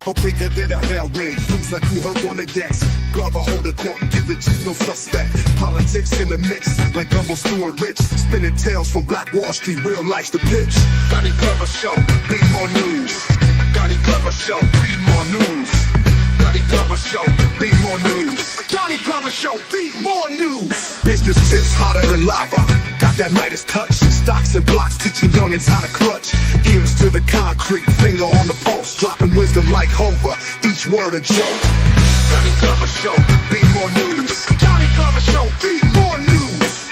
Or bigger than a hell raid. Looks like you hurt on the decks. Glover hold the court and give the chief no suspect. Politics in the mix, like Gumbo Stewart Rich. Spinning tales from Black Wall Street, real life's the pitch. Gotti Glover Show, be more news. Gotti Glover Show, be more news. Gotti Glover Show, be more news. Gotti Glover Show, be more news. Business tips hotter than lava. Got that Midas touch. Stocks and blocks teaching youngins how to clutch. Ears to the concrete, finger on the pulse. Dropping wisdom like Hova, each word a joke. Gotti Glover Show, be more news. Gotti Glover Show, be more news.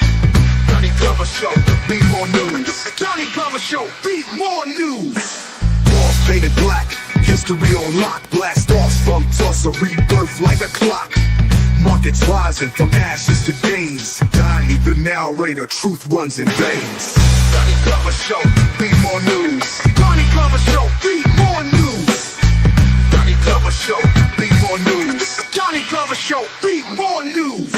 Gotti Glover Show, be more news. Gotti Glover Show, be more news. Walls painted black, history on lock. Blast off from Tulsa, rebirth like a clock. Markets rising from ashes to gains. Donnie the narrator, truth runs in veins. Gotti Glover Show, be more news. Gotti Glover Show, be more news. Gotti Glover Show, be more news. Gotti Glover Show, be more news.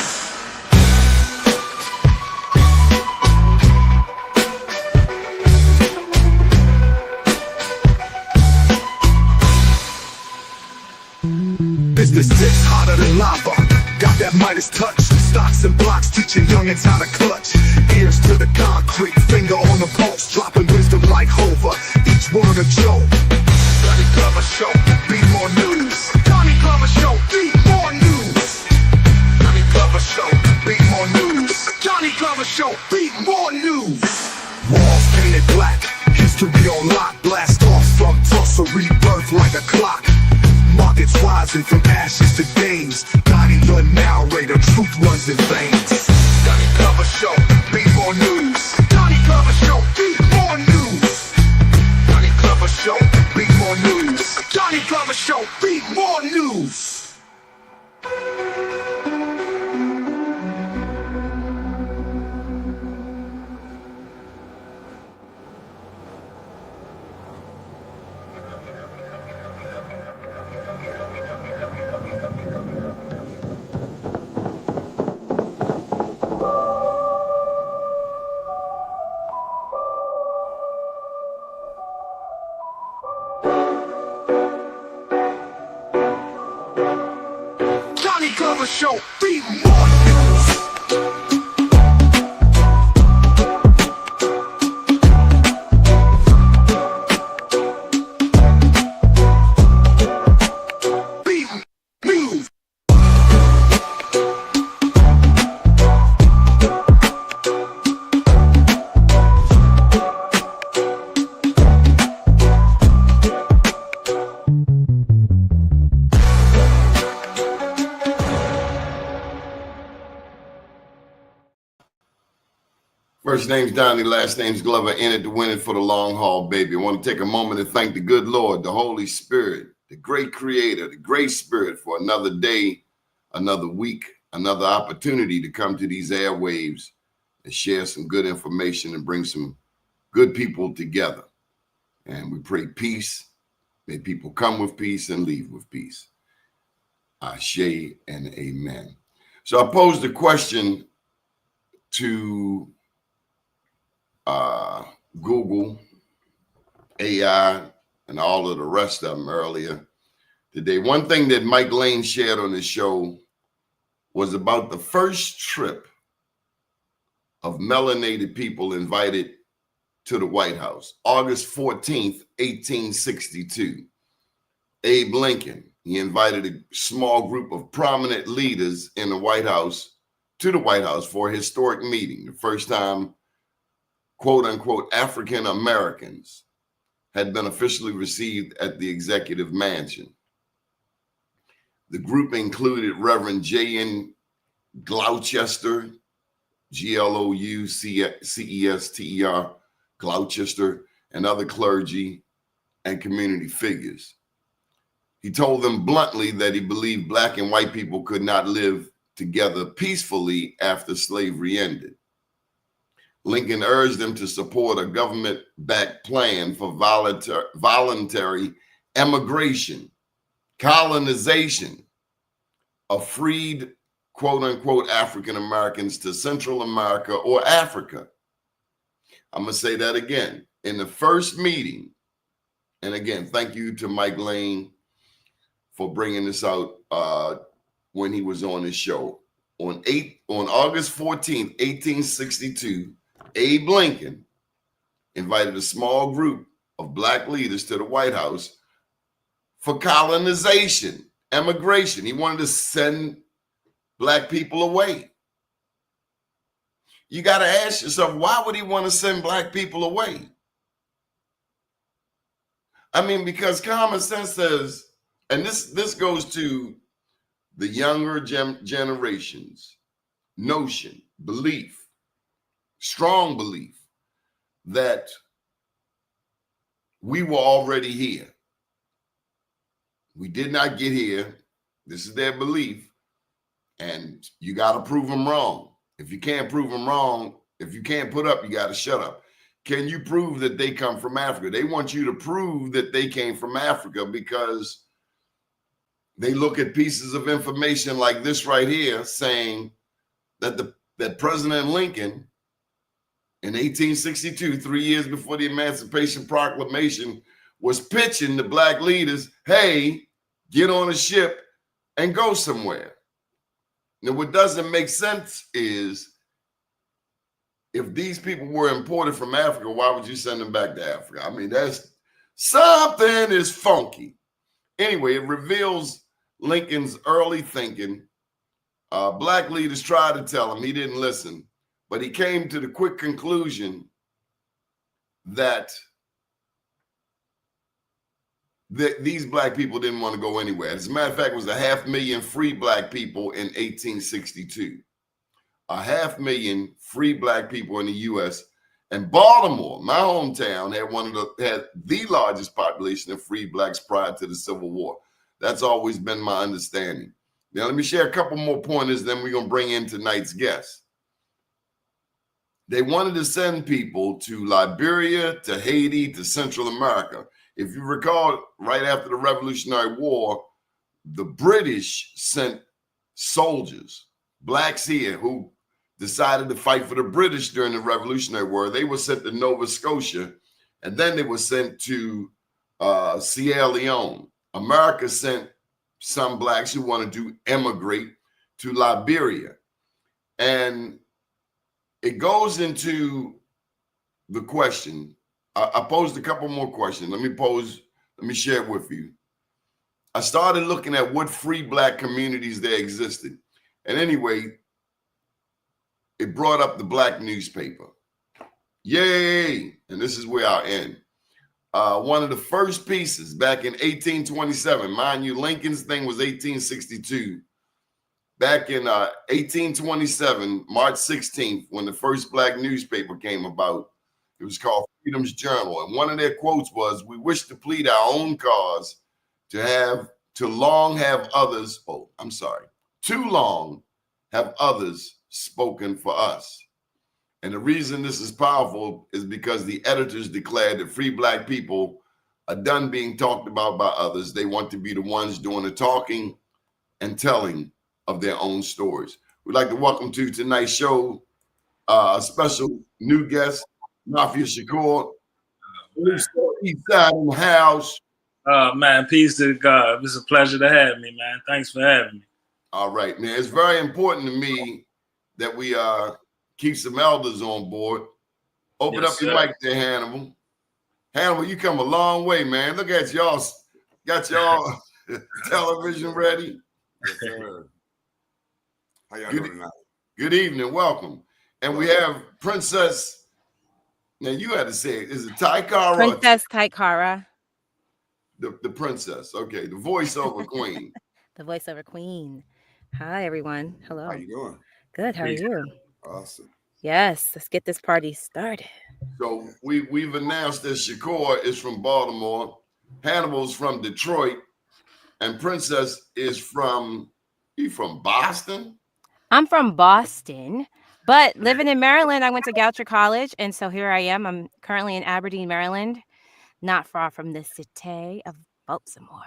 Business tips hotter than lava. Got that Midas touch. Stocks and blocks teaching youngins how to clutch. Ears to the concrete, finger on the pulse. Dropping wisdom like Hova, each word a joke. Gotti Glover Show, be more news. Gotti Glover Show, be more news. Gotti Glover Show, be more news. Gotti Glover Show, be more news. Walls painted black, history on lock. Blast off from Tulsa, rebirth like a clock. Markets rising from ashes to gains. Gotti the narrator, truth runs in veins. Gotti Glover Show, be more news. Gotti Glover Show, be more news. Gotti Glover Show, be more news. Gotti Glover Show, be more news. Show, be more news. Be news. First name's Donnie, last name's Glover. In it to win it for the long haul, baby. I want to take a moment and thank the good Lord, the Holy Spirit, the great creator, the great spirit for another day, another week, another opportunity to come to these airwaves and share some good information and bring some good people together. And we pray peace. May people come with peace and leave with peace. Ashe and amen. So I posed a question to Google, AI, and all of the rest of them earlier today. One thing that Mike Lane shared on his show was about the first trip of melanated people invited to the White House, August 14th, 1862. Abe Lincoln, he invited a small group of prominent leaders in the White House to the White House for a historic meeting, the first time quote unquote African Americans had been officially received at the executive mansion. The group included Reverend J.N. Gloucester, Gloucester, Gloucester, and other clergy and community figures. He told them bluntly that he believed Black and white people could not live together peacefully after slavery ended. Lincoln urged them to support a government-backed plan for voluntary emigration, colonization of freed, quote-unquote, African Americans to Central America or Africa. I'm going to say that again. In the first meeting, and again, thank you to Mike Lane for bringing this out when he was on his show. On August 14th, 1862, Abe Lincoln invited a small group of black leaders to the White House for colonization, emigration. He wanted to send black people away. You got to ask yourself, why would he want to send black people away? I mean, because common sense says, and this goes to the younger generation's notion, belief, strong belief that we were already here. We did not get here. This is their belief. And you got to prove them wrong. If you can't prove them wrong, if you can't put up, you got to shut up. Can you prove that they come from Africa? They want you to prove that they came from Africa because they look at pieces of information like this right here saying that President Lincoln in 1862, 3 years before the Emancipation Proclamation, was pitching to black leaders, hey, get on a ship and go somewhere. Now, what doesn't make sense is if these people were imported from Africa, why would you send them back to Africa? I mean, that's something is funky. Anyway, it reveals Lincoln's early thinking. Black leaders tried to tell him, he didn't listen, but he came to the quick conclusion that these black people didn't want to go anywhere. As a matter of fact, it was 500,000 free black people in 1862. 500,000 free black people in the U.S. And Baltimore, my hometown, had the largest population of free blacks prior to the Civil War. That's always been my understanding. Now, let me share a couple more pointers, then we're going to bring in tonight's guest. They wanted to send people to Liberia, to Haiti, to Central America. If you recall, right after the Revolutionary War, the British sent soldiers, blacks here, who decided to fight for the British during the Revolutionary War. They were sent to Nova Scotia, and then they were sent to Sierra Leone. America sent some blacks who wanted to emigrate to Liberia. And it goes into the question. I posed a couple more questions. Let me share it with you. I started looking at what free black communities there existed. And anyway, it brought up the black newspaper. Yay! And this is where I'll end. One of the first pieces back in 1827, mind you, Lincoln's thing was 1862. Back in 1827, March 16th, when the first black newspaper came about, it was called Freedom's Journal. And one of their quotes was, "We wish to plead our own cause too long have others spoken for us." And the reason this is powerful is because the editors declared that free black people are done being talked about by others. They want to be the ones doing the talking and telling of their own stories. We'd like to welcome to tonight's show a special new guest, Mafia Shakur. East side in the house. Man, peace to God. It's a pleasure to have me, man. Thanks for having me. All right, man. It's very important to me that we keep some elders on board. Open up your mic there, Hannibal. Hannibal, you come a long way, man. Look at y'all. Got y'all television ready. Yes, sir. How y'all doing tonight? Good evening. Welcome. And we have Princess. Now you had to say it. Is it Taikara? Princess Taikara. The princess. Okay. The voiceover queen. The voiceover queen. Hi, everyone. Hello. How you doing? Good. How are you? Awesome. Yes. Let's get this party started. So we've announced that Shakur is from Baltimore, Hannibal's from Detroit, and Princess is from Boston? I'm from Boston, but living in Maryland, I went to Goucher College, and so here I am. I'm currently in Aberdeen, Maryland, not far from the city of Baltimore.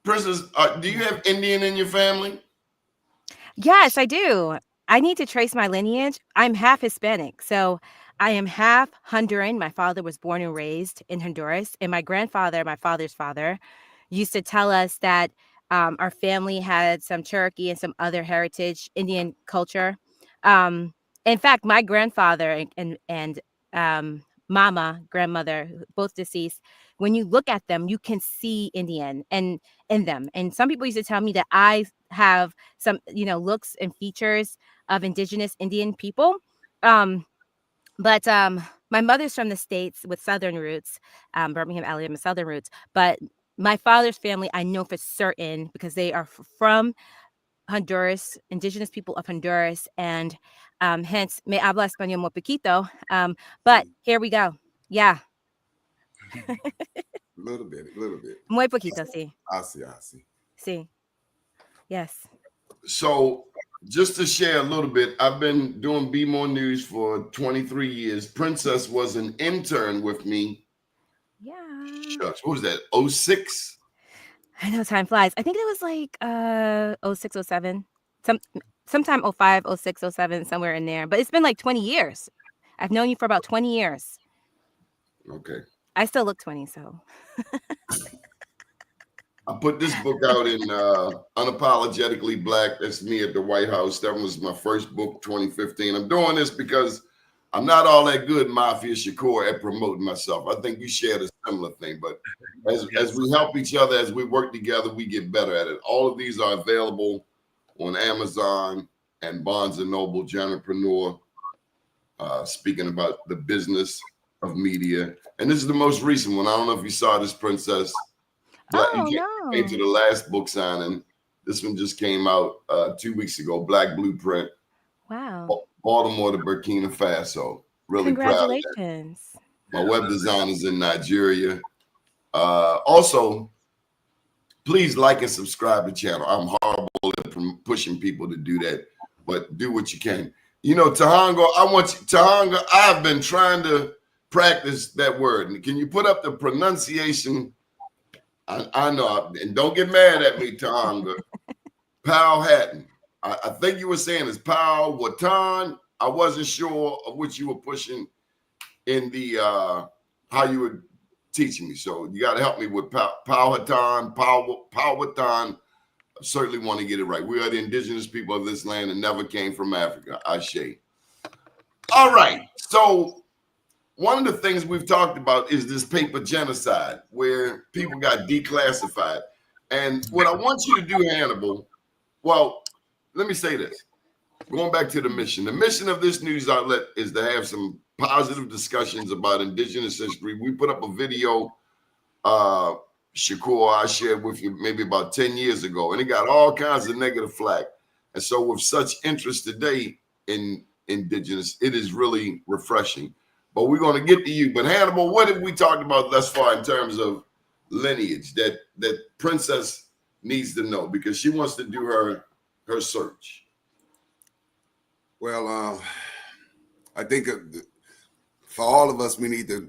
Princess, do you have Indian in your family? Yes, I do. I need to trace my lineage. I'm half Hispanic, so I am half Honduran. My father was born and raised in Honduras, and my grandfather, my father's father, used to tell us that our family had some Cherokee and some other heritage Indian culture. In fact, my grandfather and mama, grandmother, both deceased, when you look at them, you can see Indian and in them. And some people used to tell me that I have some, looks and features of indigenous Indian people. But my mother's from the States with Southern roots, Birmingham, Alabama, Southern roots. But my father's family, I know for certain because they are from Honduras, indigenous people of Honduras, and hence me habla español muy poquito. But here we go. Yeah, A little bit. muy poquito, sí, I see. sí, yes. So just to share a little bit, I've been doing Be More News for 23 years. Princess was an intern with me. Yeah. Shucks, what was that? 06? I know time flies. I think it was like 06, 07. Sometime 05, 06, 07, somewhere in there. But it's been like 20 years. I've known you for about 20 years. Okay. I still look 20, so. I put this book out in Unapologetically Black. That's me at the White House. That was my first book, 2015. I'm doing this because I'm not all that good, Mafia Shakur, at promoting myself. I think you shared a similar thing, but as we help each other, as we work together, we get better at it. All of these are available on Amazon and Barnes & Noble, Genopreneur, speaking about the business of media. And this is the most recent one. I don't know if you saw this, Princess. Black, Oh, you no. came to the last book signing. This one just came out 2 weeks ago, Black Blueprint. Wow. Baltimore to Burkina Faso. Really proud of that. Congratulations. My web design is in Nigeria. Also, please like and subscribe to the channel. I'm horrible at pushing people to do that, but do what you can. Tahongo, Tahongo, I've been trying to practice that word. Can you put up the pronunciation? I know, and don't get mad at me, Tahongo. Powhatan. I think you were saying it's Powhatan. I wasn't sure of what you were pushing in the how you were teaching me. So you got to help me with Powhatan. I certainly want to get it right. We are the indigenous people of this land and never came from Africa. Ashe. All right. So one of the things we've talked about is this paper Genocide, where people got declassified. And what I want you to do, Hannibal, well, let me say this. Going back to the mission. The mission of this news outlet is to have some positive discussions about indigenous history. We put up a video, Shakur, I shared with you maybe about 10 years ago, and it got all kinds of negative flack. And so with such interest today in indigenous, it is really refreshing. But we're going to get to you. But Hannibal, what have we talked about thus far in terms of lineage that Princess needs to know because she wants to do her search? Well, I think for all of us, we need to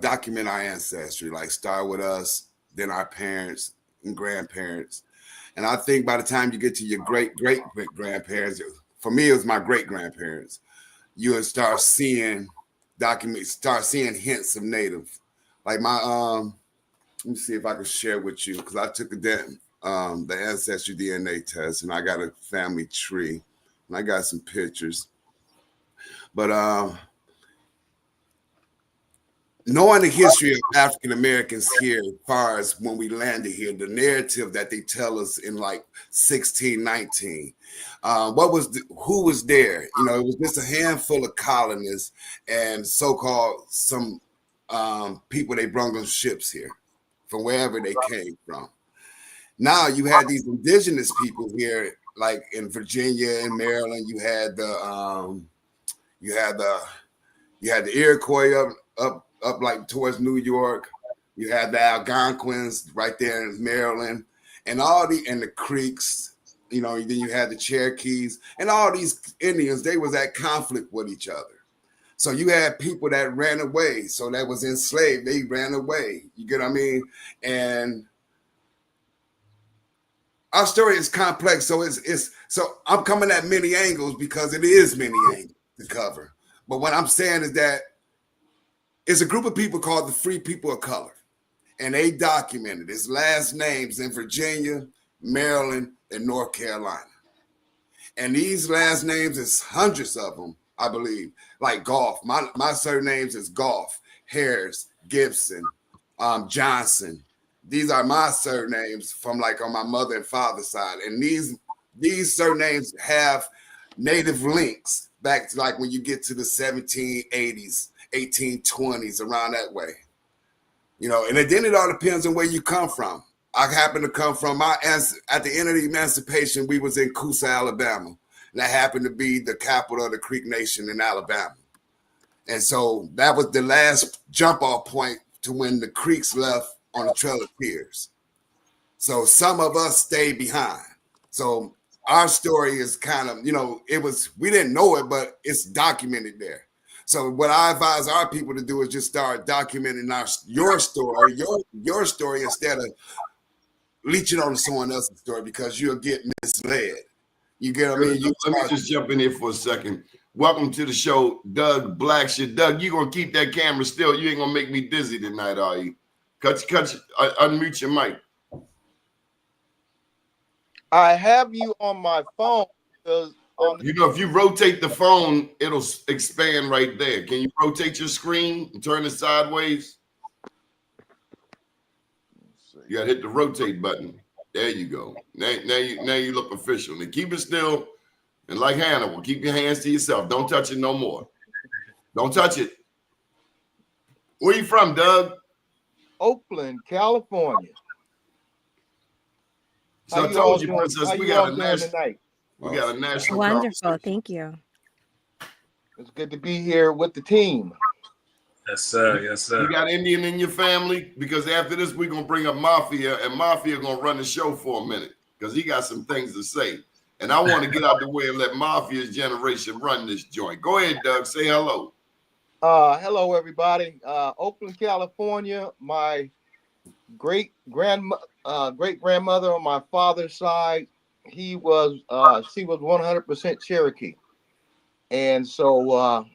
document our ancestry, like start with us, then our parents and grandparents. And I think by the time you get to your great-great-grandparents, for me, it was my great-grandparents, you would start seeing hints of Native. Like let me see if I can share with you, because I took the ancestry DNA test, and I got a family tree, and I got some pictures. But knowing the history of African Americans here, as far as when we landed here, the narrative that they tell us in like 1619, who was there? It was just a handful of colonists and so-called some people they brought on ships here from wherever they came from. Now you had these indigenous people here, like in Virginia and Maryland. You had the Iroquois up like towards New York. You had the Algonquins right there in Maryland, and the Creeks. Then you had the Cherokees and all these Indians. They was at conflict with each other. So you had people that ran away. So that was enslaved. They ran away. You get what I mean? And our story is complex. So so I'm coming at many angles because it is many angles to cover. But what I'm saying is that it's a group of people called the Free People of Color. and they documented his last names in Virginia, Maryland, and North Carolina. And these last names is hundreds of them, I believe. Like Goff, my surnames is Goff, Harris, Gibson, Johnson. These are my surnames from like on my mother and father's side. And these surnames have native links back to like when you get to the 1780s, 1820s, around that way. You know, and then it all depends on where you come from. I happen to come from at the end of the emancipation, we was in Coosa, Alabama. And that happened to be the capital of the Creek Nation in Alabama. And so that was the last jump off point to when the Creeks left on the Trail of Tears. So some of us stayed behind. So our story is kind of, you know, we didn't know it, but it's documented there. So what I advise our people to do is just start documenting your story instead of leeching on someone else's story, because you'll get misled. You get what I mean? Let me just jump in here for a second. Welcome to the show, Doug Blackshear. Doug, you gonna keep that camera still? You ain't gonna make me dizzy tonight, are you? Unmute your mic. I have you on my phone because you know, if you rotate the phone, it'll expand right there. Can you rotate your screen and turn it sideways? You gotta hit the rotate button. There you go. Now you look official. And keep it still. And like Hannibal, keep your hands to yourself. Don't touch it no more. Don't touch it. Where you from, Doug? Oakland, California. So I told you, Princess, we got a national. Wonderful, thank you. It's good to be here with the team. Yes, sir. Yes, sir. You got Indian in your family? Because after this, we're gonna bring up Mafia, and Mafia gonna run the show for a minute because he got some things to say. And I want to get out the way and let Mafia's generation run this joint. Go ahead, Doug. Say hello. Hello, everybody. Oakland, California. My great grandmother on my father's side, she was 100% Cherokee. And so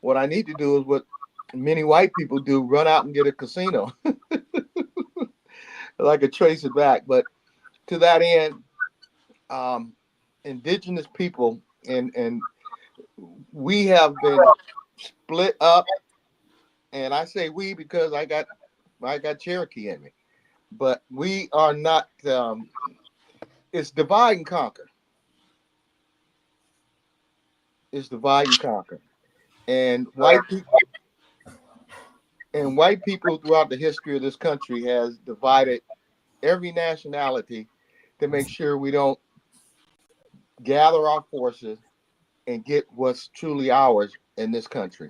what I need to do is what many white people do, run out and get a casino. I could trace it back. But to that end, indigenous people and we have been split up, and I say we because I got Cherokee in me, but we are not. It's divide and conquer. It's divide and conquer, and white people throughout the history of this country has divided every nationality to make sure we don't gather our forces and get what's truly ours in this country.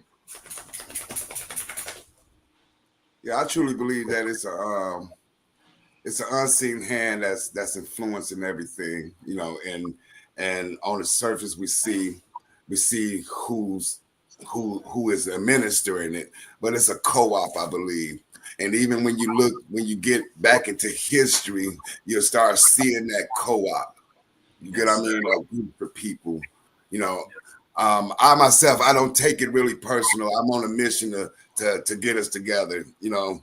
Yeah, I truly believe that it's an unseen hand that's influencing everything, you know, and on the surface we see who is administering it, but it's a co-op, I believe. And even when you get back into history, you'll start seeing that co-op. You get what I mean? A group of people, you know. I myself, I don't take it really personal. I'm on a mission to get us together, you know,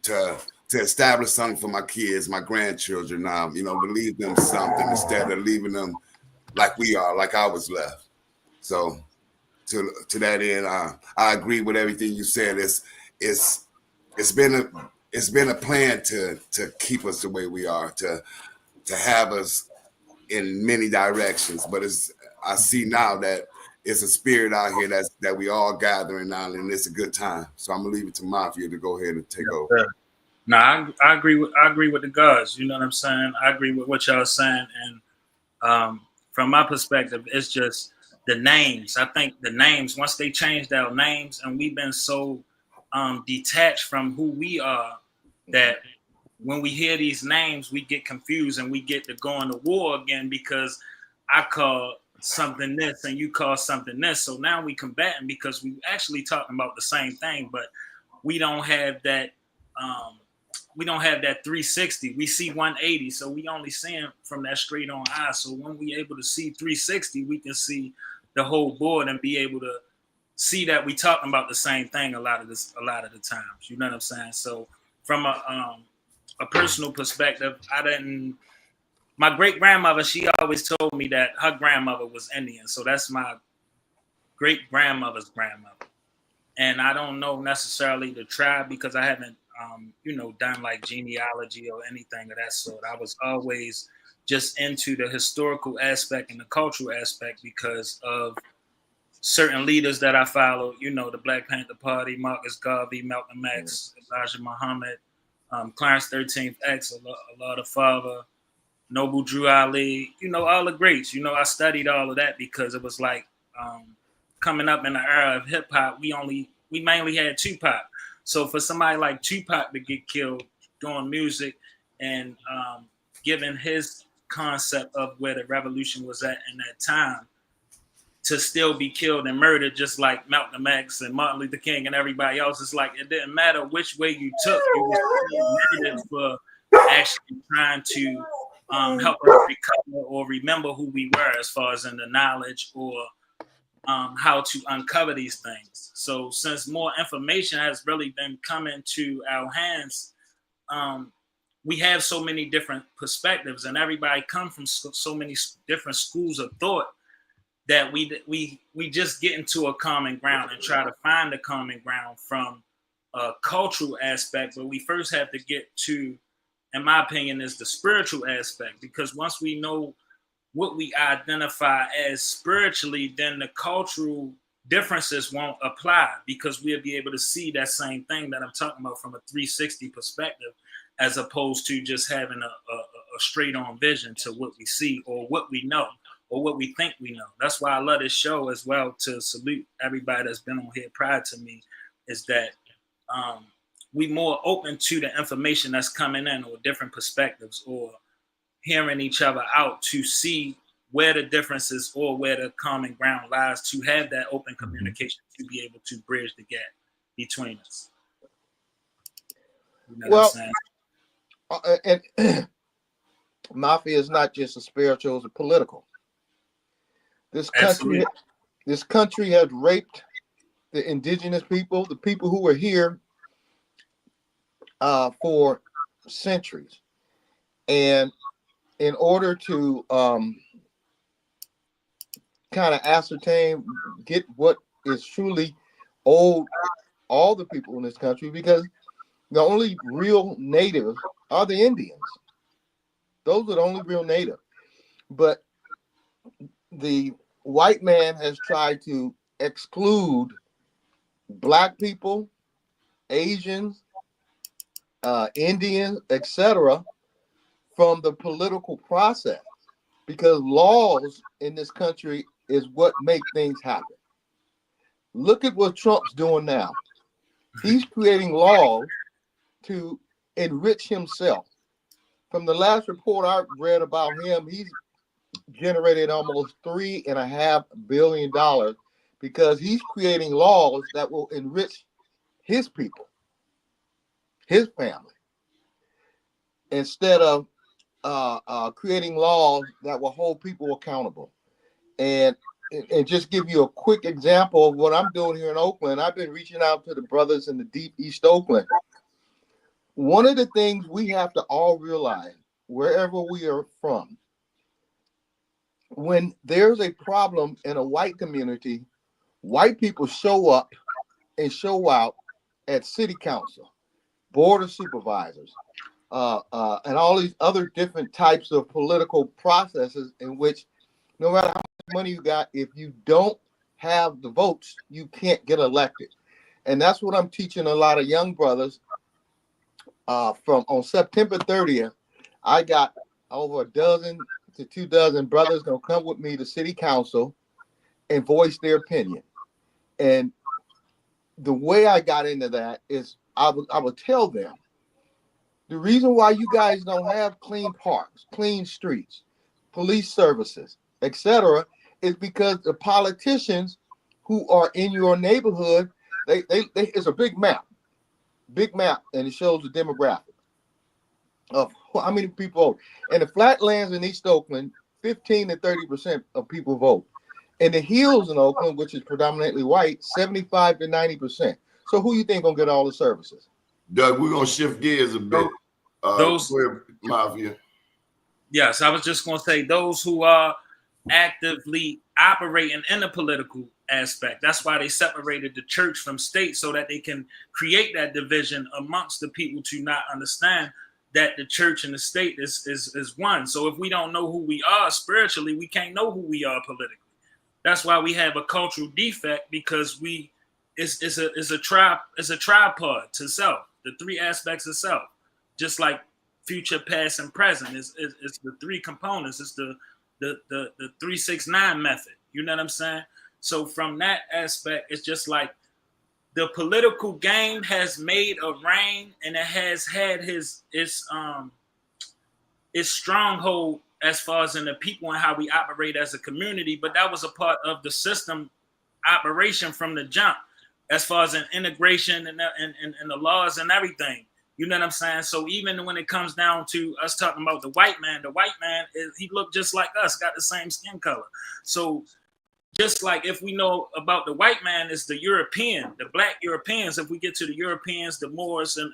to establish something for my kids, my grandchildren, you know, to leave them something instead of leaving them like I was left. So to that end, I agree with everything you said. It's been a plan to keep us the way we are, to have us in many directions, but I see now that it's a spirit out here that we all gathering now, and it's a good time. So I'm gonna leave it to Mafia to go ahead and take over. No, I agree with the guys. You know what I'm saying? I agree with what y'all are saying, and from my perspective, it's just the names. I think the names, once they changed our names, and we've been so detached from who we are that when we hear these names, we get confused and we get to going to war again because I call something this and you call something this. So now we combating because we actually talking about the same thing, but we don't have that. We don't have that 360. We see 180, so we only seeing from that straight on eye. So when we able to see 360, we can see the whole board and be able to see that we talking about the same thing a lot of the times. You know what I'm saying? So from a personal perspective, my great grandmother, she always told me that her grandmother was Indian. So that's my great grandmother's grandmother. And I don't know necessarily the tribe because I haven't, done like genealogy or anything of that sort. I was always just into the historical aspect and the cultural aspect because of certain leaders that I followed, the Black Panther Party, Marcus Garvey, Malcolm X, Elijah Muhammad, Clarence 13th X, Allah the Father, Noble Drew Ali, all the greats. I studied all of that because it was like coming up in the era of hip hop, we mainly had Tupac. So for somebody like Tupac to get killed doing music and given his concept of where the revolution was at in that time, to still be killed and murdered just like Malcolm X and Martin Luther King and everybody else, it's like it didn't matter which way you took, you were still murdered for actually trying to help us recover or remember who we were as far as in the knowledge or how to uncover these things. So since more information has really been coming to our hands, we have so many different perspectives and everybody come from so many different schools of thought that we just get into a common ground and try to find a common ground from a cultural aspect. But we first have to get to, in my opinion, is the spiritual aspect, because once we know what we identify as spiritually, then the cultural differences won't apply because we'll be able to see that same thing that I'm talking about from a 360 perspective, as opposed to just having a straight on vision to what we see or what we know or what we think we know. That's why I love this show as well, to salute everybody that's been on here prior to me, is that we more open to the information that's coming in or different perspectives or hearing each other out to see where the differences or where the common ground lies, to have that open communication to be able to bridge the gap between us. You know what I'm saying? And mafia is not just a spiritual, it's a political. This country has raped the indigenous people, the people who were here for centuries. And in order to kind of ascertain, get what is truly owed all the people in this country, because the only real natives are the Indians. Those are the only real native. But the white man has tried to exclude Black people, Asians, Indians, etc., from the political process, because laws in this country is what make things happen. Look at what Trump's doing now. He's creating laws to enrich himself. From the last report I read about him, he's generated almost $3.5 billion because he's creating laws that will enrich his people, his family, instead of creating laws that will hold people accountable. And just give you a quick example of what I'm doing here in Oakland. I've been reaching out to the brothers in the deep East Oakland. One of the things we have to all realize, wherever we are from, when there's a problem in a white community, white people show up and show out at city council, board of supervisors, and all these other different types of political processes in which no matter how much money you got, if you don't have the votes, you can't get elected. And that's what I'm teaching a lot of young brothers. From on September 30th, I got over a dozen to 2 dozen brothers gonna come with me to city council and voice their opinion. And the way I got into that is I would tell them, the reason why you guys don't have clean parks, clean streets, police services, etc., is because the politicians who are in your neighborhood, they it's a big map, and it shows the demographics of how many people vote. And the flatlands in East Oakland, 15 to 30% of people vote. In the hills in Oakland, which is predominantly white, 75 to 90%. So who you think gonna get all the services? Doug, we're gonna shift gears a bit. Those, Go ahead, Mafia. yes, I was just going to say those who are actively operating in the political aspect. That's why they separated the church from state, so that they can create that division amongst the people to not understand that the church and the state is one. So if we don't know who we are spiritually, we can't know who we are politically. That's why we have a cultural defect, because it's a tripod to self, the three aspects of self, just like future, past, and present. It's the three components. It's the 369 method. You know what I'm saying? So from that aspect, it's just like the political game has made a reign, and it has had its stronghold as far as in the people and how we operate as a community. But that was a part of the system operation from the jump, as far as an integration and the laws and everything. You know what I'm saying? So even when it comes down to us talking about the white man he looked just like us, got the same skin color. So just like if we know about the white man is the European, the black Europeans, if we get to the Europeans, the Moors and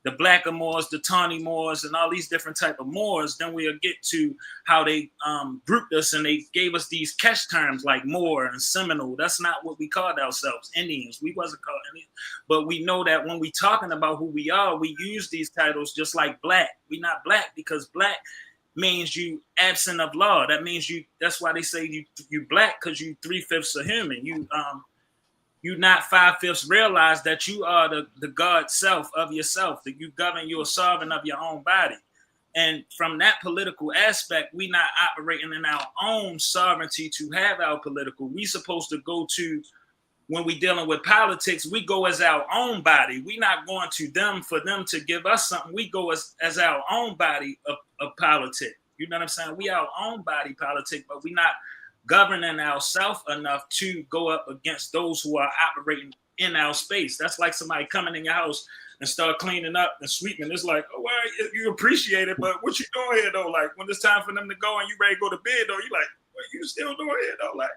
the black Moors, the tawny Moors, and all these different type of Moors, then we'll get to how they grouped us, and they gave us these catch terms like Moor and Seminole. That's not what we called ourselves, Indians. We wasn't called Indians. But we know that when we talking about who we are, we use these titles just like black. We not black because black means you absent of law. That means you, that's why they say you black, because you 3/5 a human. You not 5/5 realize that you are the God self of yourself, that you govern, you're sovereign of your own body. And from that political aspect, we not operating in our own sovereignty to have our political. We supposed to go to, when we dealing with politics, we go as our own body. We not going to them for them to give us something. We go as our own body of politics. You know what I'm saying? We our own body politic, but we not governing ourselves enough to go up against those who are operating in our space. That's like somebody coming in your house and start cleaning up and sweeping. It's like, oh, well, you appreciate it, but what you doing here though? Like when it's time for them to go and you ready to go to bed though, you like, what you still doing here though? Like,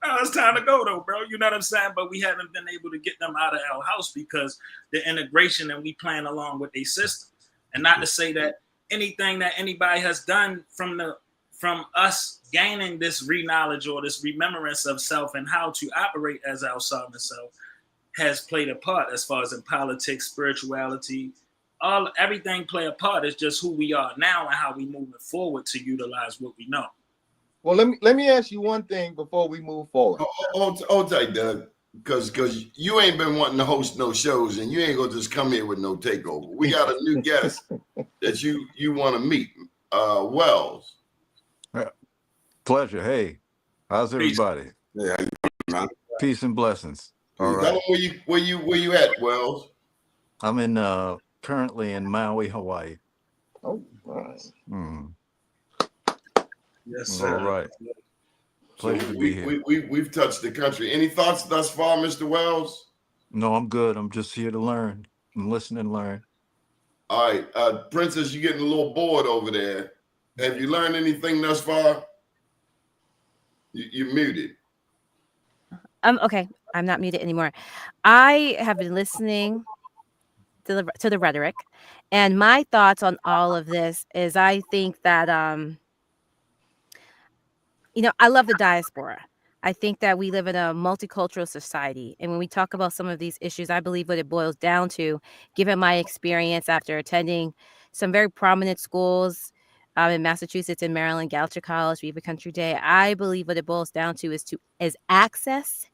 no, it's time to go though, bro. You know what I'm saying? But we haven't been able to get them out of our house because the integration, and we playing along with their system. And not to say that anything that anybody has done from us gaining this re-knowledge or this remembrance of self and how to operate as our sovereign self has played a part, as far as in politics, spirituality, everything play a part. It's just who we are now and how we moving forward to utilize what we know. Well, let me ask you one thing before we move forward. Hold tight, Doug, because you ain't been wanting to host no shows, and you ain't gonna just come here with no takeover. We got a new guest that you want to meet, Wells. Pleasure. Hey, how's everybody? Yeah, Peace and blessings. All Tell right. them where you at, Wells. I'm in currently in Maui, Hawaii. Oh, all right. Yes, sir. All right. Pleasure to be here. We've touched the country. Any thoughts thus far, Mr. Wells? No, I'm good. I'm just here to learn and listen and learn. All right, Princess, you're getting a little bored over there. Have you learned anything thus far? You're muted. Okay, I'm not muted anymore. I have been listening to the rhetoric, and my thoughts on all of this is I think that I love the diaspora. I think that we live in a multicultural society, and when we talk about some of these issues, I believe what it boils down to, given my experience after attending some very prominent schools in Massachusetts and Maryland, Goucher College, Beaver Country Day, I believe what it boils down to is access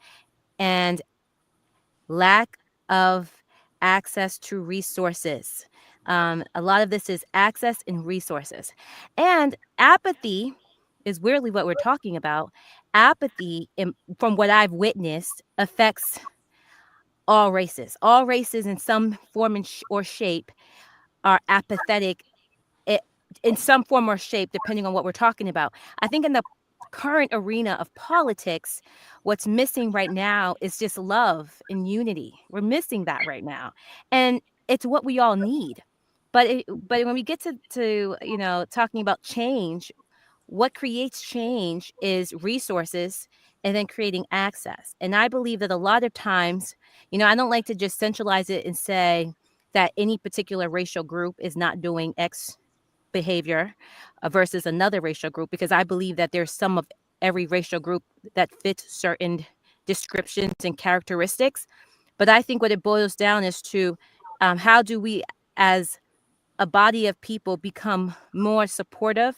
and lack of access to resources. A lot of this is access and resources. And apathy is weirdly what we're talking about. Apathy, from what I've witnessed, affects all races. All races in some form or shape are apathetic in some form or shape, depending on what we're talking about. I think in the current arena of politics, what's missing right now is just love and unity. We're missing that right now. And it's what we all need. But when we get to talking about change, what creates change is resources and then creating access. And I believe that a lot of times, I don't like to just centralize it and say that any particular racial group is not doing X behavior versus another racial group, because I believe that there's some of every racial group that fits certain descriptions and characteristics. But I think what it boils down is to how do we, as a body of people, become more supportive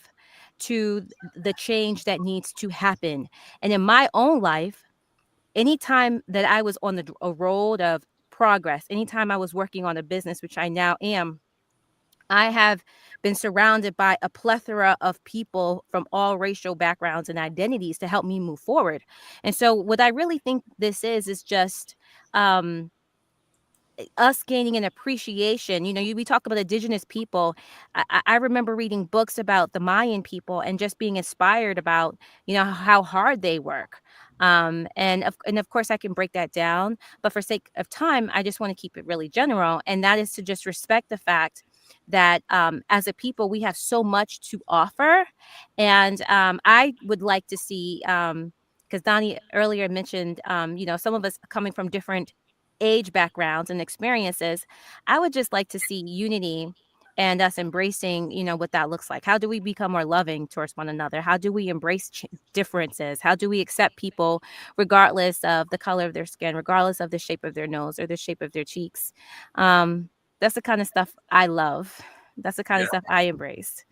to the change that needs to happen. And in my own life, anytime that I was on a road of progress, anytime I was working on a business, which I now am, I have been surrounded by a plethora of people from all racial backgrounds and identities to help me move forward. And so what I really think this is just um, us gaining an appreciation. We talk about indigenous people. I remember reading books about the Mayan people and just being inspired about, how hard they work. And of course I can break that down, but for sake of time, I just want to keep it really general. And that is to just respect the fact that as a people, we have so much to offer. And I would like to see, because Donnie earlier mentioned, some of us coming from different age backgrounds and experiences, I would just like to see unity and us embracing, what that looks like. How do we become more loving towards one another? How do we embrace differences? How do we accept people regardless of the color of their skin, regardless of the shape of their nose or the shape of their cheeks? That's the kind of stuff I love. That's the kind of stuff I embrace.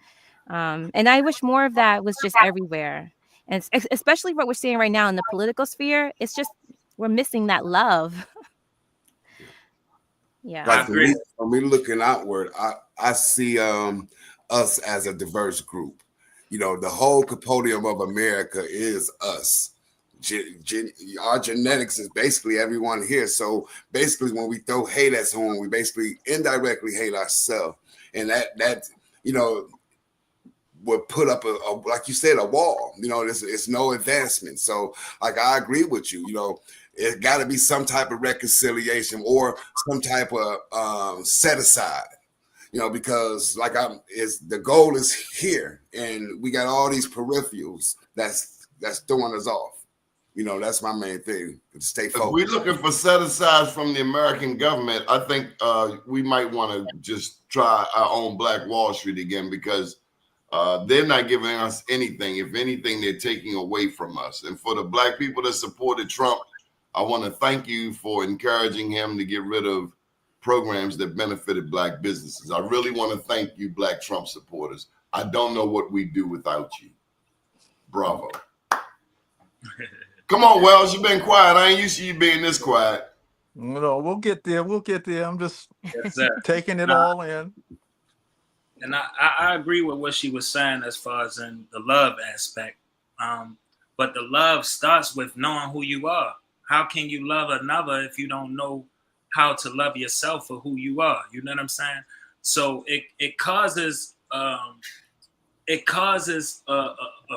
And I wish more of that was just everywhere. And especially what we're seeing right now in the political sphere, it's just, we're missing that love. Yeah. Like for me looking outward, I see us as a diverse group. The whole compendium of America is us. Our genetics is basically everyone here. So basically, when we throw hate at someone, we basically indirectly hate ourselves, and that would put up a like you said, a wall. It's no advancement. So like I agree with you. It got to be some type of reconciliation or some type of set aside. Because the goal is here, and we got all these peripherals that's throwing us off. That's my main thing. To stay focused. If we're looking for set asides from the American government, I think we might want to just try our own Black Wall Street again, because they're not giving us anything. If anything, they're taking away from us. And for the Black people that supported Trump, I want to thank you for encouraging him to get rid of programs that benefited Black businesses. I really want to thank you, Black Trump supporters. I don't know what we'd do without you. Bravo. Come on, Wells, you've been quiet. I ain't used to you being this quiet. No, we'll get there. I'm just taking it all in. And I agree with what she was saying as far as in the love aspect. But the love starts with knowing who you are. How can you love another if you don't know how to love yourself for who you are? You know what I'm saying? So it causes a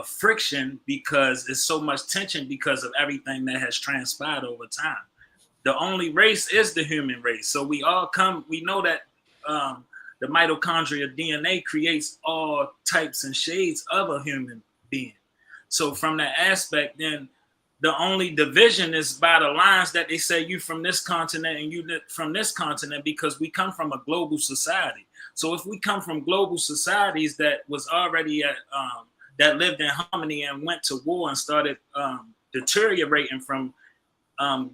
friction, because it's so much tension because of everything that has transpired over time. The only race is the human race. So we know that the mitochondria DNA creates all types and shades of a human being. So from that aspect, then the only division is by the lines that they say you from this continent and you from this continent, because we come from a global society. So if we come from global societies that was already that lived in harmony and went to war and started deteriorating from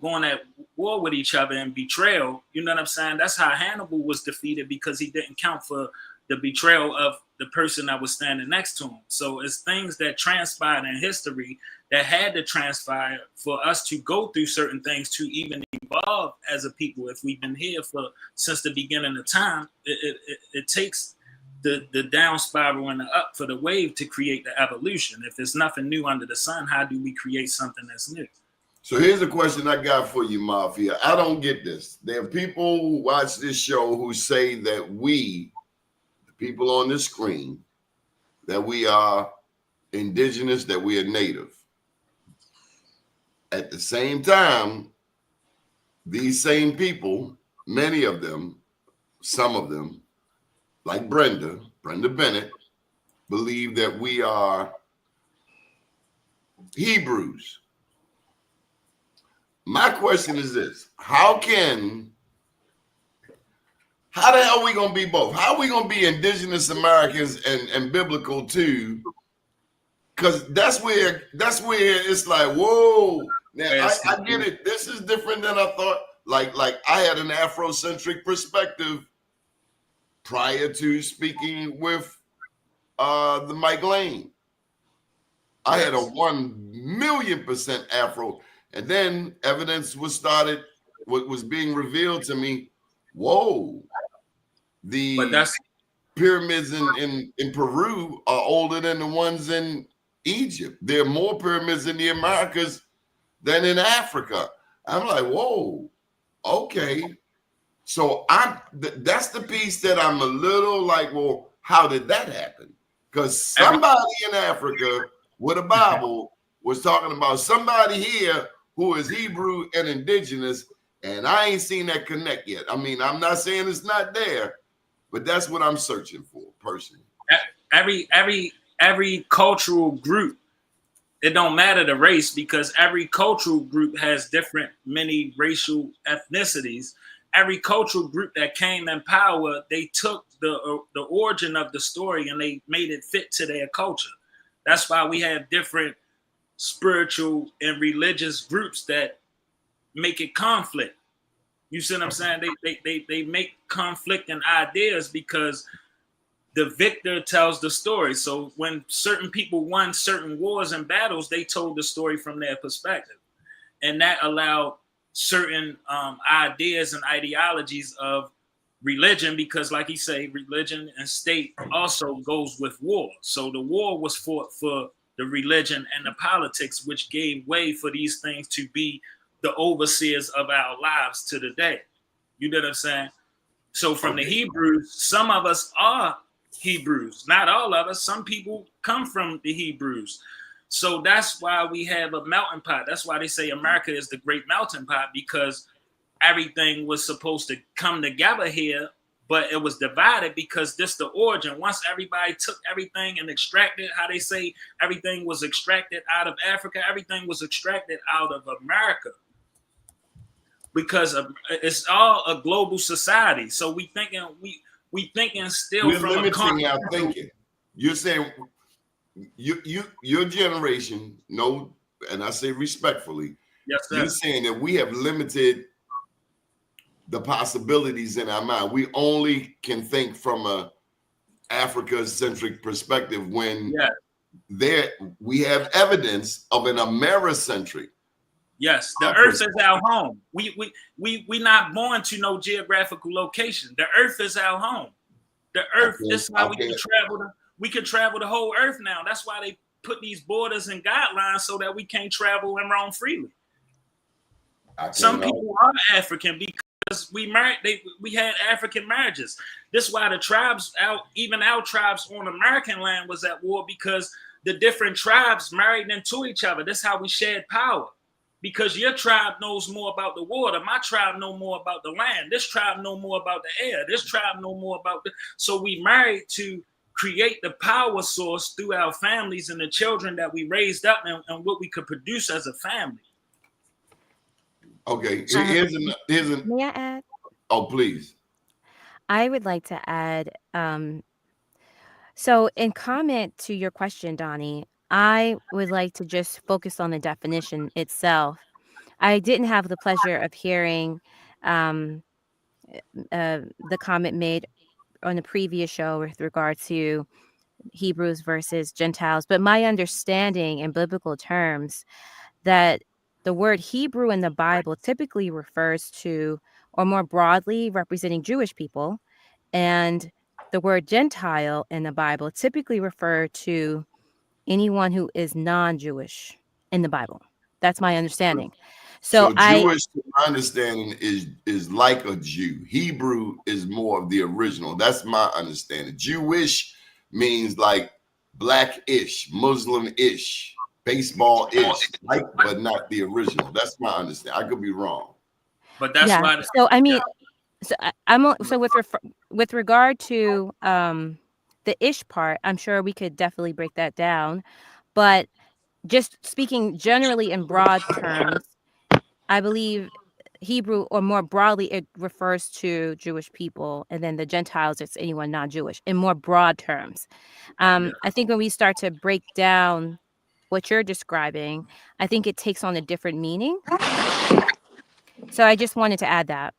going at war with each other and betrayal, you know what I'm saying? That's how Hannibal was defeated, because he didn't count for the betrayal of the person that was standing next to him. So it's things that transpired in history that had to transpire for us to go through certain things to even evolve as a people. If we've been here since the beginning of time, it takes the down spiral and the up for the wave to create the evolution. If there's nothing new under the sun, how do we create something that's new? So here's a question I got for you, Mafia. I don't get this. There are people who watch this show who say that we, the people on this screen, that we are indigenous, that we are native. At the same time, these same people, many of them, some of them, like Brenda Bennett, believe that we are Hebrews. My question is this: how the hell are we gonna be both? How are we gonna be indigenous Americans and biblical too? Because that's where it's like, whoa. Now I get it. This is different than I thought. Like I had an Afrocentric perspective prior to speaking with the Mike Lane. I had a 1,000,000% Afro, and then evidence was being revealed to me. Whoa, the pyramids in Peru are older than the ones in Egypt. There are more pyramids in the Americas than in Africa. I'm like, whoa, okay. So that's the piece that I'm a little like, well, how did that happen? Because somebody in Africa with a Bible was talking about somebody here who is Hebrew and indigenous, and I ain't seen that connect yet. I mean, I'm not saying it's not there, but that's what I'm searching for personally. Every cultural group, it don't matter the race, because every cultural group has many racial ethnicities. Every cultural group that came in power, they took the origin of the story and they made it fit to their culture. That's why we have different spiritual and religious groups that make it conflict. You see what I'm saying? They make conflicting ideas because the victor tells the story. So when certain people won certain wars and battles, they told the story from their perspective. And that allowed certain ideas and ideologies of religion, because like you say, religion and state also goes with war. So the war was fought for the religion and the politics, which gave way for these things to be the overseers of our lives to the day. You know what I'm saying? So from the Hebrews, some of us are Hebrews, not all of us. Some people come from the Hebrews. So that's why we have a melting pot. That's why they say America is the great melting pot, because everything was supposed to come together here, but it was divided because this the origin. Once everybody took everything and extracted, how they say everything was extracted out of Africa, everything was extracted out of America, because it's all a global society. So we thinking still we're from limiting our thinking. You're saying your generation, no, and I say respectfully, yes, sir. You're saying that we have limited the possibilities in our mind. We only can think from a Africa-centric perspective when we have evidence of an Americentric. Yes, the earth is our home. We not born to no geographical location. The earth is our home. The earth, this is how we can travel. We can travel the whole earth now. That's why they put these borders and guidelines so that we can't travel and roam freely. Some people are African because we married. We had African marriages. This is why the tribes even our tribes on American land was at war, because the different tribes married into each other. This is how we shared power. Because your tribe knows more about the water. My tribe know more about the land. This tribe know more about the air. This tribe know more about so we married to create the power source through our families and the children that we raised up and what we could produce as a family. Okay, may I add? Oh, please. I would like to add, so in comment to your question, Donnie, I would like to just focus on the definition itself. I didn't have the pleasure of hearing the comment made on the previous show with regard to Hebrews versus Gentiles, but my understanding in biblical terms that the word Hebrew in the Bible typically refers to, or more broadly, representing Jewish people, and the word Gentile in the Bible typically refer to anyone who is non-Jewish in the Bible. That's my understanding. So Jewish, to my understanding, is like a Jew. Hebrew is more of the original. That's my understanding. Jewish means like black-ish, Muslim-ish, baseball-ish, like, but not the original. That's my understanding. I could be wrong. But that's why. So I mean, so with regard to the ish part, I'm sure we could definitely break that down. But just speaking generally in broad terms, I believe Hebrew, or more broadly, it refers to Jewish people, and then the Gentiles, it's anyone non-Jewish in more broad terms. I think when we start to break down what you're describing, I think it takes on a different meaning. So I just wanted to add that.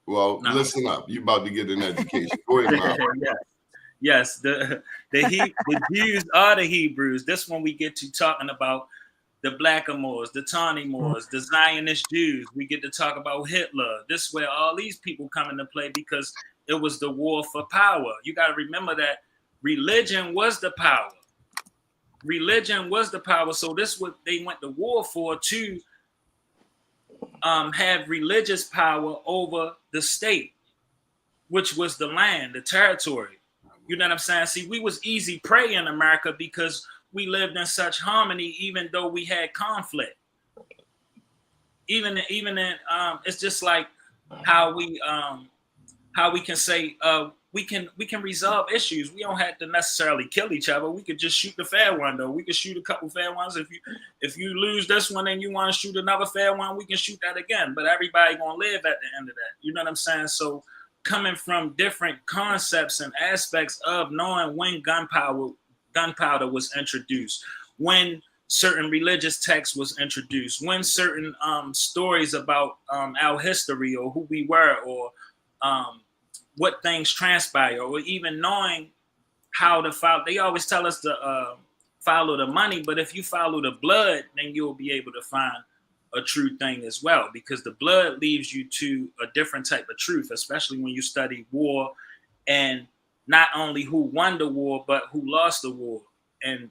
Well, listen up. You're about to get an education. Go ahead, Myron. Yes, the Jews are the Hebrews. This one we get to talking about the Blackamoors, the Tawny Moors, the Zionist Jews. We get to talk about Hitler. This is where all these people come into play, because it was the war for power. You got to remember that religion was the power. Religion was the power. So this is what they went to war for, to have religious power over the state, which was the land, the territory. You know what I'm saying? See, we was easy prey in America because we lived in such harmony, even though we had conflict. Even in it's just like how we can say we can resolve issues. We don't have to necessarily kill each other. We could just shoot the fair one, though. We could shoot a couple fair ones. If you lose this one and you want to shoot another fair one, we can shoot that again. But everybody gonna live at the end of that. You know what I'm saying? So coming from different concepts and aspects of knowing when gunpowder was introduced, when certain religious text was introduced, when certain stories about our history or who we were, or what things transpire, or even knowing how to follow. They always tell us to follow the money, but if you follow the blood, then you'll be able to find a true thing as well, because the blood leads you to a different type of truth, especially when you study war, and not only who won the war, but who lost the war, and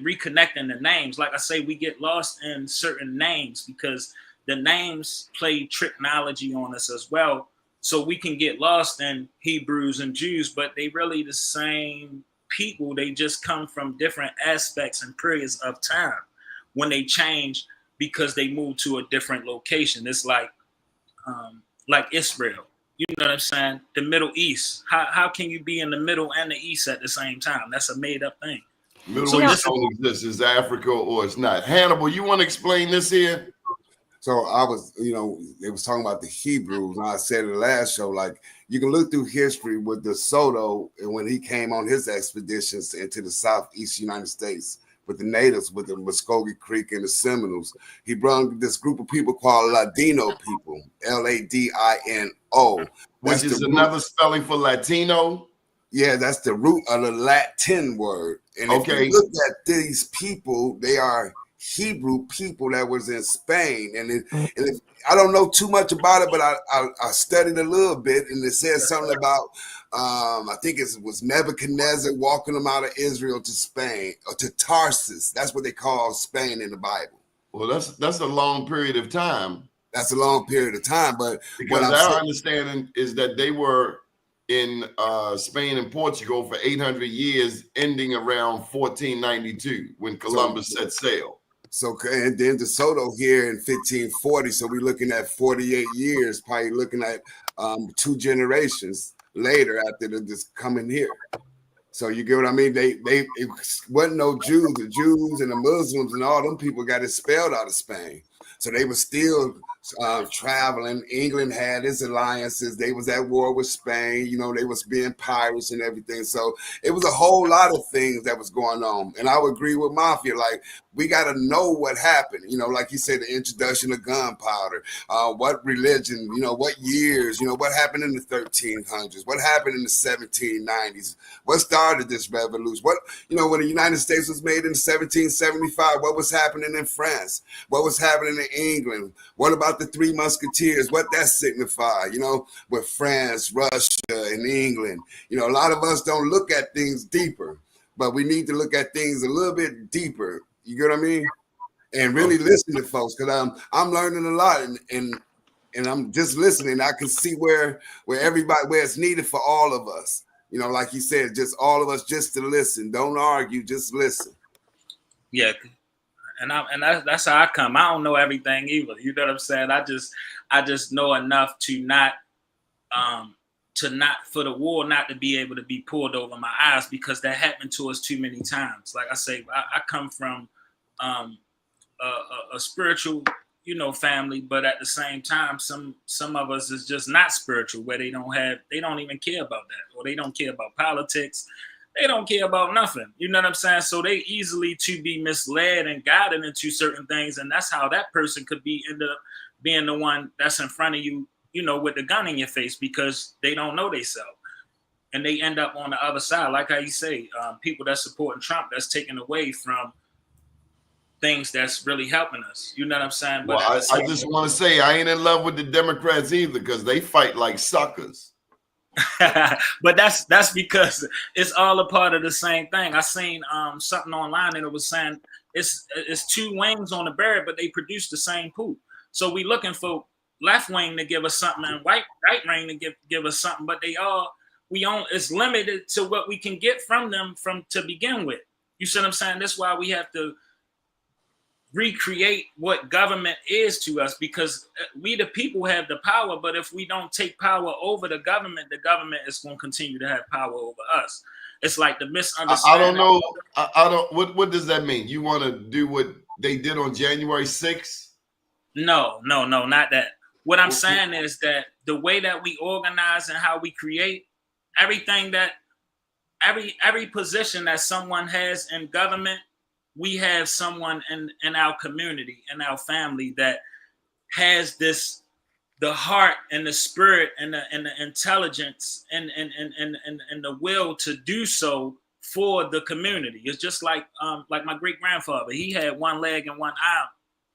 reconnecting the names. Like I say, we get lost in certain names because the names play technology on us as well. So we can get lost in Hebrews and Jews, but they really the same people. They just come from different aspects and periods of time when they change, because they move to a different location. It's like Israel. You know what I'm saying? The Middle East. How can you be in the middle and the east at the same time? That's a made up thing. Middle East don't exist. Is Africa or it's not? Hannibal, you want to explain this here? So I was, they was talking about the Hebrews, and I said in the last show, like, you can look through history with De Soto, and when he came on his expeditions into the southeast United States with the natives, with the Muskogee Creek and the Seminoles, he brought this group of people called Ladino people, Ladino. Which is another spelling for Latino? Yeah, that's the root of the Latin word. And if you look at these people, they are Hebrew people that was in Spain, and I don't know too much about it, but I studied a little bit, and it says something about I think it was Nebuchadnezzar walking them out of Israel to Spain, or to Tarsus. That's what they call Spain in the Bible. Well, that's a long period of time. That's a long period of time, but because our understanding is that they were in Spain and Portugal for 800 years, ending around 1492 when Columbus set sail. So, and then De Soto here in 1540. So we're looking at 48 years, probably looking at 2 generations later after this coming here. So you get what I mean? It wasn't no Jews. The Jews and the Muslims and all them people got expelled out of Spain. So they were still traveling. England had its alliances. They was at war with Spain. They was being pirates and everything. So it was a whole lot of things that was going on. And I would agree with Mafia. Like, we got to know what happened. Like you said, the introduction of gunpowder, what religion, what years, what happened in the 1300s, what happened in the 1790s, what started this revolution, what, when the United States was made in 1775, what was happening in France, what was happening in England, what about the 3 Musketeers, what that signified, with France, Russia, and England. A lot of us don't look at things deeper, but we need to look at things a little bit deeper. You get what I mean? And really listen to folks, because I'm learning a lot, and I'm just listening. I can see where everybody, where it's needed for all of us. Like you said, just all of us, just to listen. Don't argue, just listen. Yeah, and that's how I come. I don't know everything either. You know what I'm saying? I just know enough to not for the war not to be able to be pulled over my eyes, because that happened to us too many times. Like I say, I come from a spiritual, family, but at the same time, some of us is just not spiritual, where they don't even care about that, or they don't care about politics. They don't care about nothing. You know what I'm saying? So they easily to be misled and guided into certain things, and that's how that person could end up being the one that's in front of you, with the gun in your face, because they don't know themselves. And they end up on the other side, like how you say, people that's supporting Trump, that's taken away from things that's really helping us. You know what I'm saying? But well, I just want to say I ain't in love with the Democrats either, because they fight like suckers. But that's because it's all a part of the same thing. I seen something online, and it was saying it's two wings on the bird, but they produce the same poop. So we looking for left wing to give us something and right wing to give us something, but it's limited to what we can get from them to begin with. You see what I'm saying? That's why we have to recreate what government is to us, because we the people have the power, but if we don't take power over the government is going to continue to have power over us. It's like the misunderstanding. I don't know. I don't. What does that mean? You want to do what they did on January 6th? No, not that. What I'm saying is that the way that we organize and how we create everything, that every position that someone has in government, we have someone in our community, in our family, that has the heart and the spirit and the intelligence and the will to do so for the community. It's just like my great grandfather. He had one leg and one eye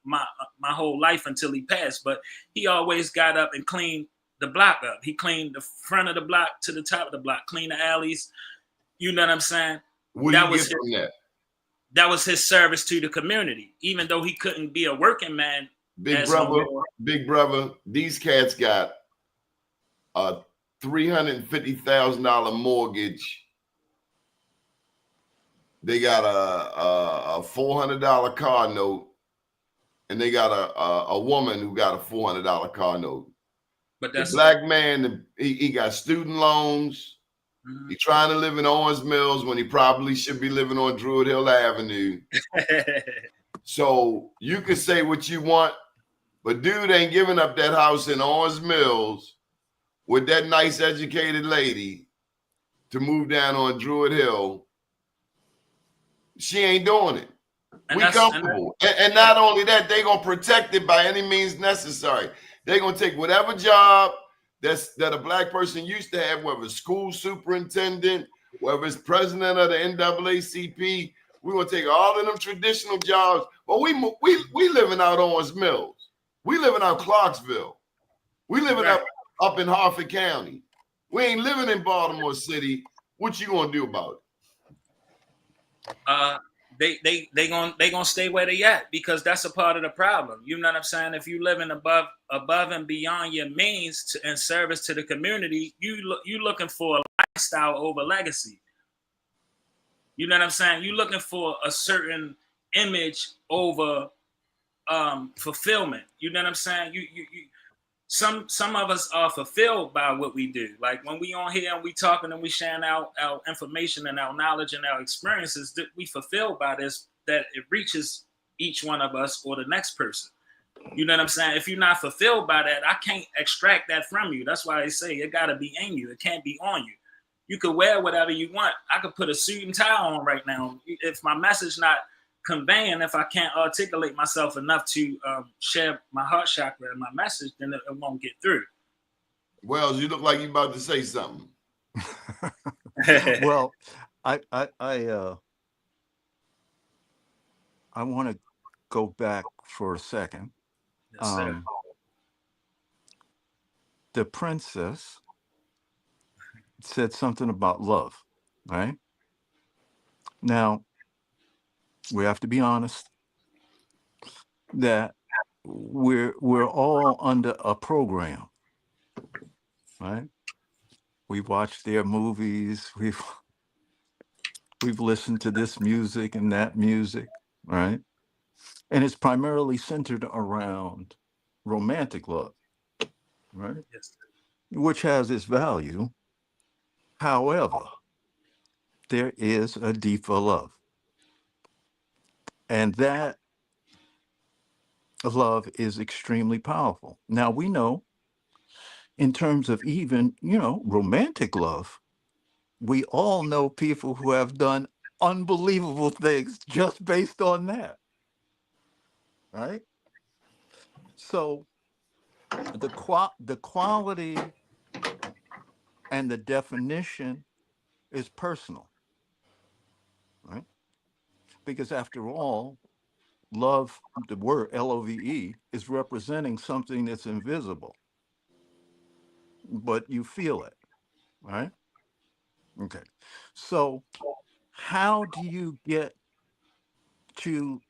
my whole life until he passed, but he always got up and cleaned the block up. He cleaned the front of the block to the top of the block, cleaned the alleys. You know what I'm saying? What do you get from that? That was his service to the community, even though he couldn't be a working man. Big brother, these cats got a $350,000 mortgage. They got a $400 car note, and they got a woman who got a $400 car note. But that's the black man. He got student loans. Mm-hmm. He's trying to live in Owens Mills when he probably should be living on Druid Hill Avenue. So you can say what you want, but dude ain't giving up that house in Owens Mills with that nice educated lady to move down on Druid Hill. She ain't doing it. We comfortable. And not only that, they going to protect it by any means necessary. They're going to take whatever job that a black person used to have, whether it's school superintendent, whether it's president of the NAACP. We're going to take all of them traditional jobs. But we living out Owens Mills. We living out Clarksville. We living up in Harford County. We ain't living in Baltimore City. What you going to do about it? They gonna stay where they at, because that's a part of the problem. You know what I'm saying? If you living above and beyond your means in service to the community, you looking for a lifestyle over legacy. You know what I'm saying? You looking for a certain image over fulfillment. You know what I'm saying? Some of us are fulfilled by what we do. Like when we on here and we talking and we sharing our information and our knowledge and our experiences, that we fulfilled by this, that it reaches each one of us or the next person. You know what I'm saying? If you're not fulfilled by that, I can't extract that from you. That's why I say it got to be in you. It can't be on you. You could wear whatever you want. I could put a suit and tie on right now. If my message not conveying, if I can't articulate myself enough to share my heart chakra and my message, then it won't get through. Wells, you look like you about to say something. Well, I want to go back for a second. Yes, the princess said something about love, right? Now, we have to be honest that we're all under a program, right? We've watched their movies, we've listened to this music and that music, right? And it's primarily centered around romantic love, right? Yes. Which has its value. However, there is a deeper love. And that love is extremely powerful. Now we know in terms of even, romantic love, we all know people who have done unbelievable things just based on that, right? So the quality and the definition is personal, right? Because after all, love, the word LOVE, is representing something that's invisible, but you feel it, right? Okay. So how do you get to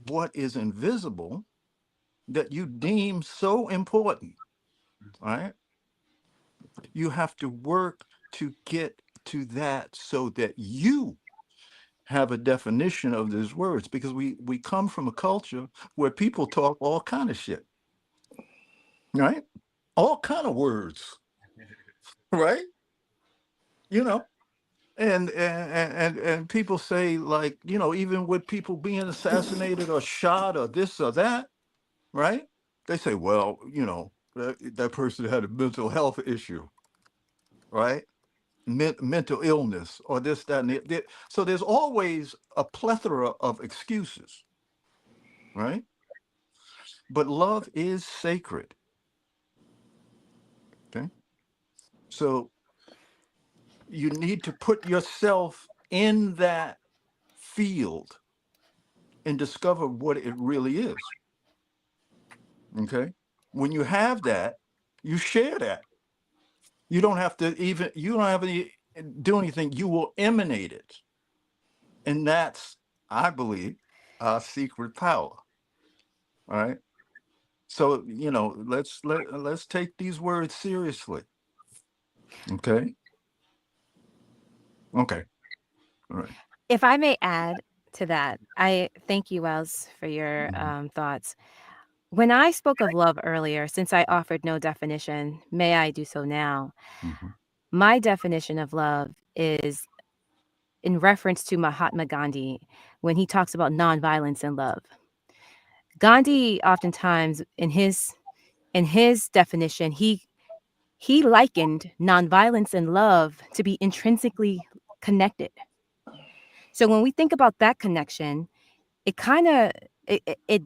what is invisible that you deem so important, right? You have to work to get to that so that you have a definition of these words, because we come from a culture where people talk all kind of shit, right? All kind of words, right? You know, and people say, like, even with people being assassinated or shot or this or that, right? They say, well, that person had a mental health issue, right? Mental illness or this, that, and so there's always a plethora of excuses, right? But love is sacred. Okay. So you need to put yourself in that field and discover what it really is. Okay. When you have that, you share that. You don't have to do anything. You will emanate it. And that's, I believe, our secret power. All right. So, let's take these words seriously. Okay. Okay. All right. If I may add to that, I thank you, Wells, for your Mhm. thoughts. When I spoke of love earlier, since I offered no definition, may I do so now? Mhm. My definition of love is in reference to Mahatma Gandhi when he talks about nonviolence and love. Gandhi, oftentimes in his definition, he likened nonviolence and love to be intrinsically connected. So when we think about that connection, it kind of it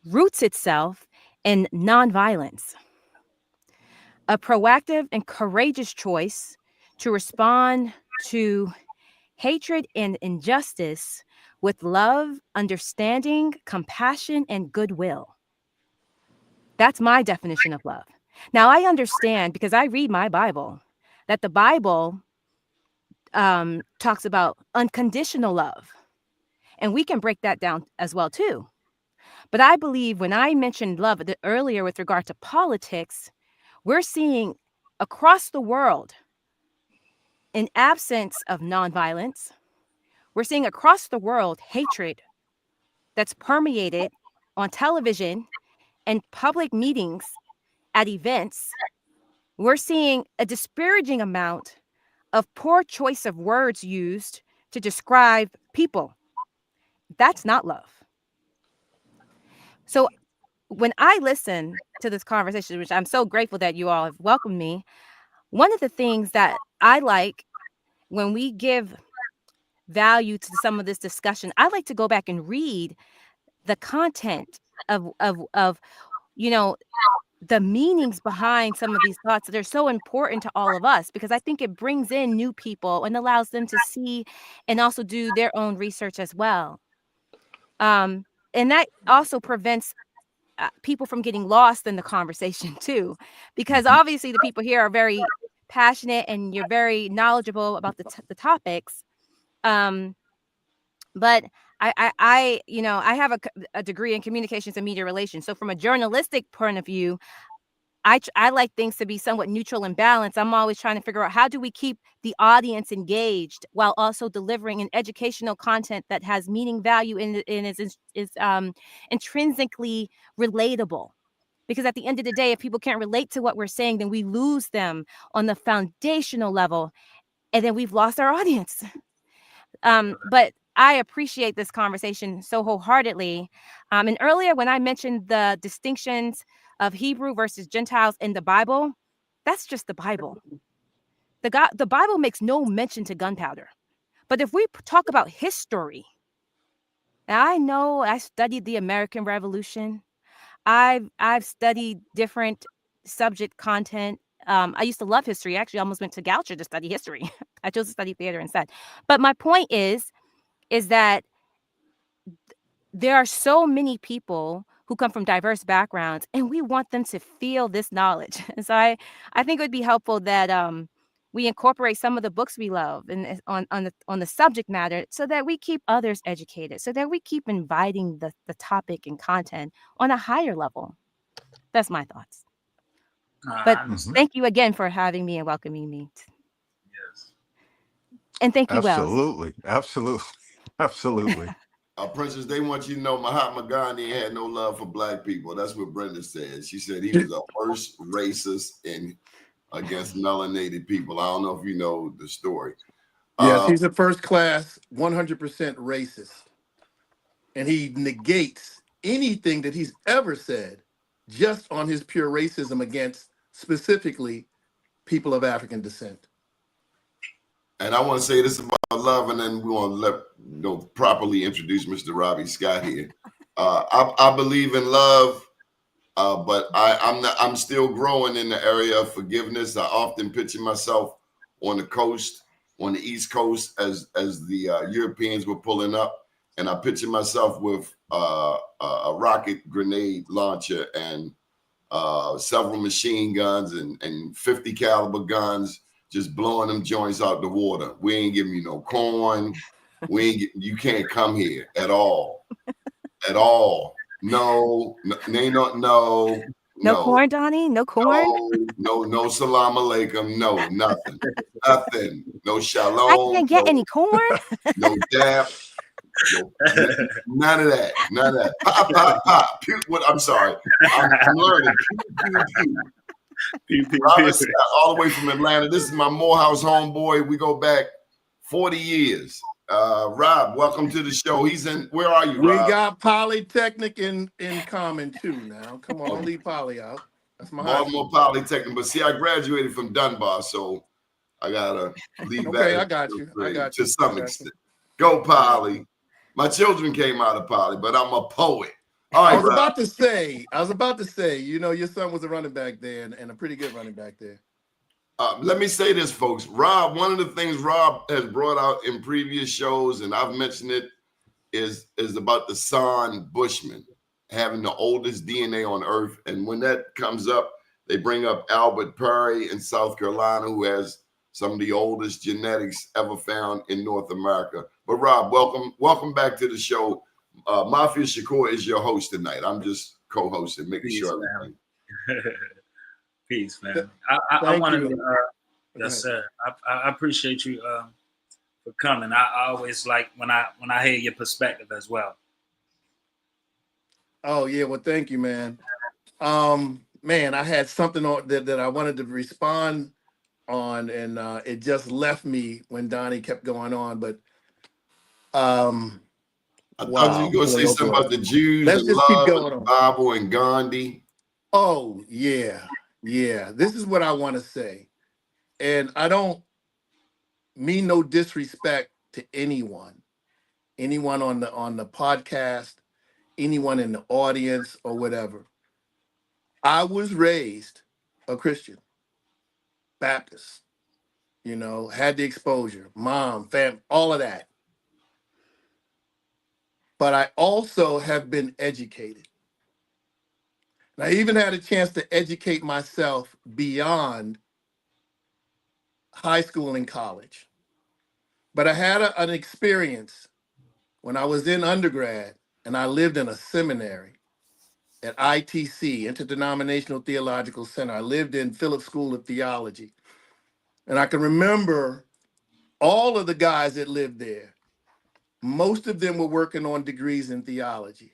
roots itself in nonviolence, a proactive and courageous choice to respond to hatred and injustice with love, understanding, compassion, and goodwill. That's my definition of love. Now, I understand, because I read my Bible, that the Bible talks about unconditional love. And we can break that down as well, too. But I believe when I mentioned love earlier with regard to politics, we're seeing across the world, in absence of nonviolence, we're seeing across the world hatred that's permeated on television and public meetings at events. We're seeing a disparaging amount of poor choice of words used to describe people. That's not love. So when I listen to this conversation, which I'm so grateful that you all have welcomed me, one of the things that I like when we give value to some of this discussion, I like to go back and read the content of the meanings behind some of these thoughts that are so important to all of us, because I think it brings in new people and allows them to see and also do their own research as well. And that also prevents people from getting lost in the conversation too, because Mhm. obviously the people here are very passionate and you're very knowledgeable about the topics. Um, but I have a degree in communications and media relations. So from a journalistic point of view, I like things to be somewhat neutral and balanced. I'm always trying to figure out, how do we keep the audience engaged while also delivering an educational content that has meaning, value, and is intrinsically relatable. Because at the end of the day, if people can't relate to what we're saying, then we lose them on the foundational level, and then we've lost our audience. But I appreciate this conversation so wholeheartedly. And earlier, when I mentioned the distinctions of Hebrew versus Gentiles in the Bible, that's just the Bible. The Bible makes no mention to gunpowder. But if we talk about history, now I know I studied the American Revolution. I've studied different subject content. I used to love history. Actually, I almost went to Goucher to study history. I chose to study theater instead. But my point is that there are so many people who come from diverse backgrounds, and we want them to feel this knowledge. And so I think it would be helpful that we incorporate some of the books we love and on the subject matter, so that we keep others educated, so that we keep inviting the topic and content on a higher level. That's my thoughts. But thank you again for having me and welcoming me. Yes. And thank you, Wells. Absolutely. Absolutely. Absolutely. Princess, they want you to know Mahatma Gandhi had no love for black people. That's what Brenda said. She said he was the worst racist against melanated people. I don't know if you know the story. Yes, he's a first class, 100% racist. And he negates anything that he's ever said just on his pure racism against specifically people of African descent. And I want to say this about love, and then we want to properly introduce Mr. Robbie Scott here. I believe in love, but I'm still growing in the area of forgiveness. I often picture myself on the coast, on the East Coast, as the Europeans were pulling up, and I picture myself with a rocket grenade launcher and several machine guns and 50 caliber guns, just blowing them joints out the water. We ain't giving you no corn. You can't come here at all. At all. No, No corn, Donnie? No corn? No salam alaikum. No, nothing. Nothing. No shalom. I can't get any corn. No dap. No, none of that. None of that. Pop, pop, pop. Pew, what? I'm sorry. I'm learning. Pew, pew, pew. Robert Scott, all the way from Atlanta. This is my Morehouse homeboy. We go back 40 years. Rob, welcome to the show. He's in. Where are you, Rob? We got Polytechnic in common too. Now, come on, don't leave Poly out. That's my Baltimore Polytechnic. But see, I graduated from Dunbar, so I gotta leave that. Okay, I got you. To some extent. Go Poly. My children came out of Poly, but I'm a poet. All right, I was about to say, you know, your son was a running back there and a pretty good running back there. Let me say this, folks. Rob, one of the things Rob has brought out in previous shows, and I've mentioned it, is about the San Bushman having the oldest DNA on Earth. And when that comes up, they bring up Albert Perry in South Carolina, who has some of the oldest genetics ever found in North America. But Rob, welcome back to the show. Mafia Shakur is your host tonight. I'm just co-hosting, making sure everything. Peace, man. I wanted to, yes, sir. I appreciate you for coming. I always like when I hear your perspective as well. Oh yeah, well, thank you, man. Man, I had something on that I wanted to respond on, and it just left me when Donnie kept going on. But I thought you were going to say something about the Jews. Let's just keep going on. Bible and Gandhi. Oh yeah. This is what I want to say, and I don't mean no disrespect to anyone on the podcast, anyone in the audience or whatever. I was raised a Christian, Baptist, you know, had the exposure, mom, fam, all of that. But I also have been educated. And I even had a chance to educate myself beyond high school and college. But I had an experience when I was in undergrad and I lived in a seminary at ITC, Interdenominational Theological Center. I lived in Phillips School of Theology. And I can remember all of the guys that lived there. Most of them were working on degrees in theology.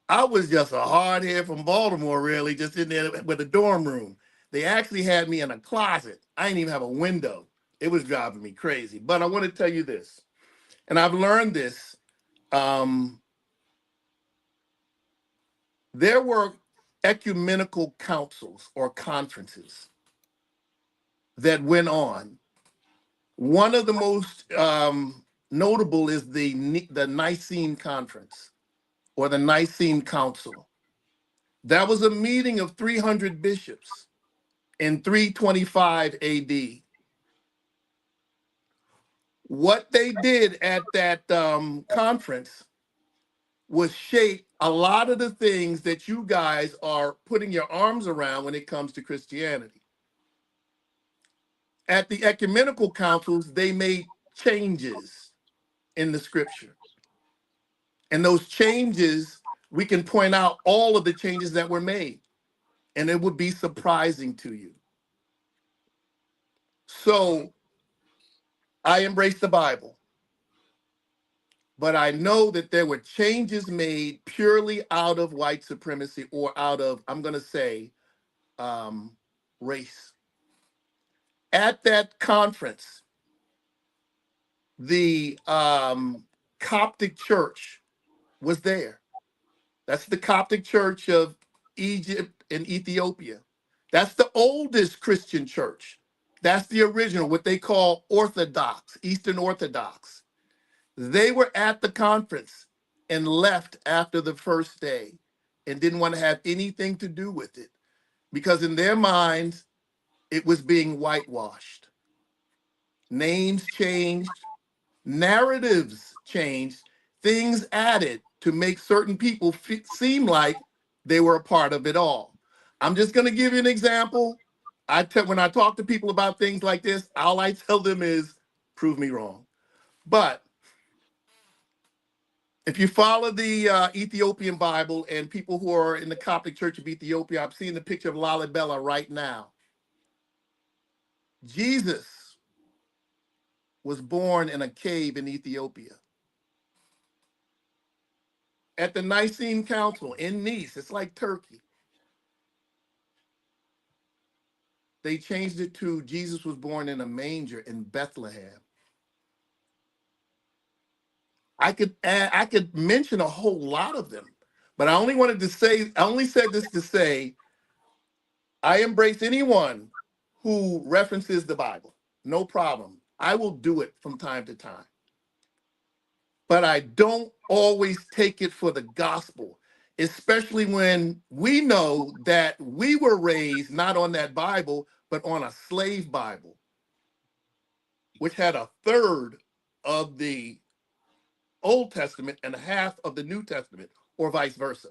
I was just a hardhead from Baltimore, really, just in there with a dorm room. They actually had me in a closet. I didn't even have a window. It was driving me crazy. But I want to tell you this. and I've learned this. There were ecumenical councils or conferences that went on. One of the most notable is the Nicene Conference or the Nicene Council. That was a meeting of 300 bishops in 325 AD. What they did at that conference was shape a lot of the things that you guys are putting your arms around when it comes to Christianity. At the ecumenical councils, they made changes in the scripture. And those changes, we can point out all of the changes that were made, and it would be surprising to you. So I embrace the Bible, but I know that there were changes made purely out of white supremacy or out of, I'm going to say, race. At that conference, the Coptic Church was there. That's the Coptic Church of Egypt and Ethiopia. That's the oldest Christian church. That's the original, what they call Orthodox, Eastern Orthodox. They were at the conference and left after the first day and didn't want to have anything to do with it because in their minds, it was being whitewashed. Names changed, narratives changed, things added to make certain people seem like they were a part of it all. I'm just going to give you an example. When I talk to people about things like this, all I tell them is, prove me wrong. But if you follow the Ethiopian Bible and people who are in the Coptic Church of Ethiopia, I'm seeing the picture of Lalibela right now. Jesus was born in a cave in Ethiopia. At the Nicene Council in Nice, it's like Turkey. They changed it to Jesus was born in a manger in Bethlehem. I could mention a whole lot of them, but I only said this to say, I embrace anyone who references the Bible. No problem. I will do it from time to time. But I don't always take it for the gospel, especially when we know that we were raised not on that Bible, but on a slave Bible, which had a third of the Old Testament and a half of the New Testament, or vice versa.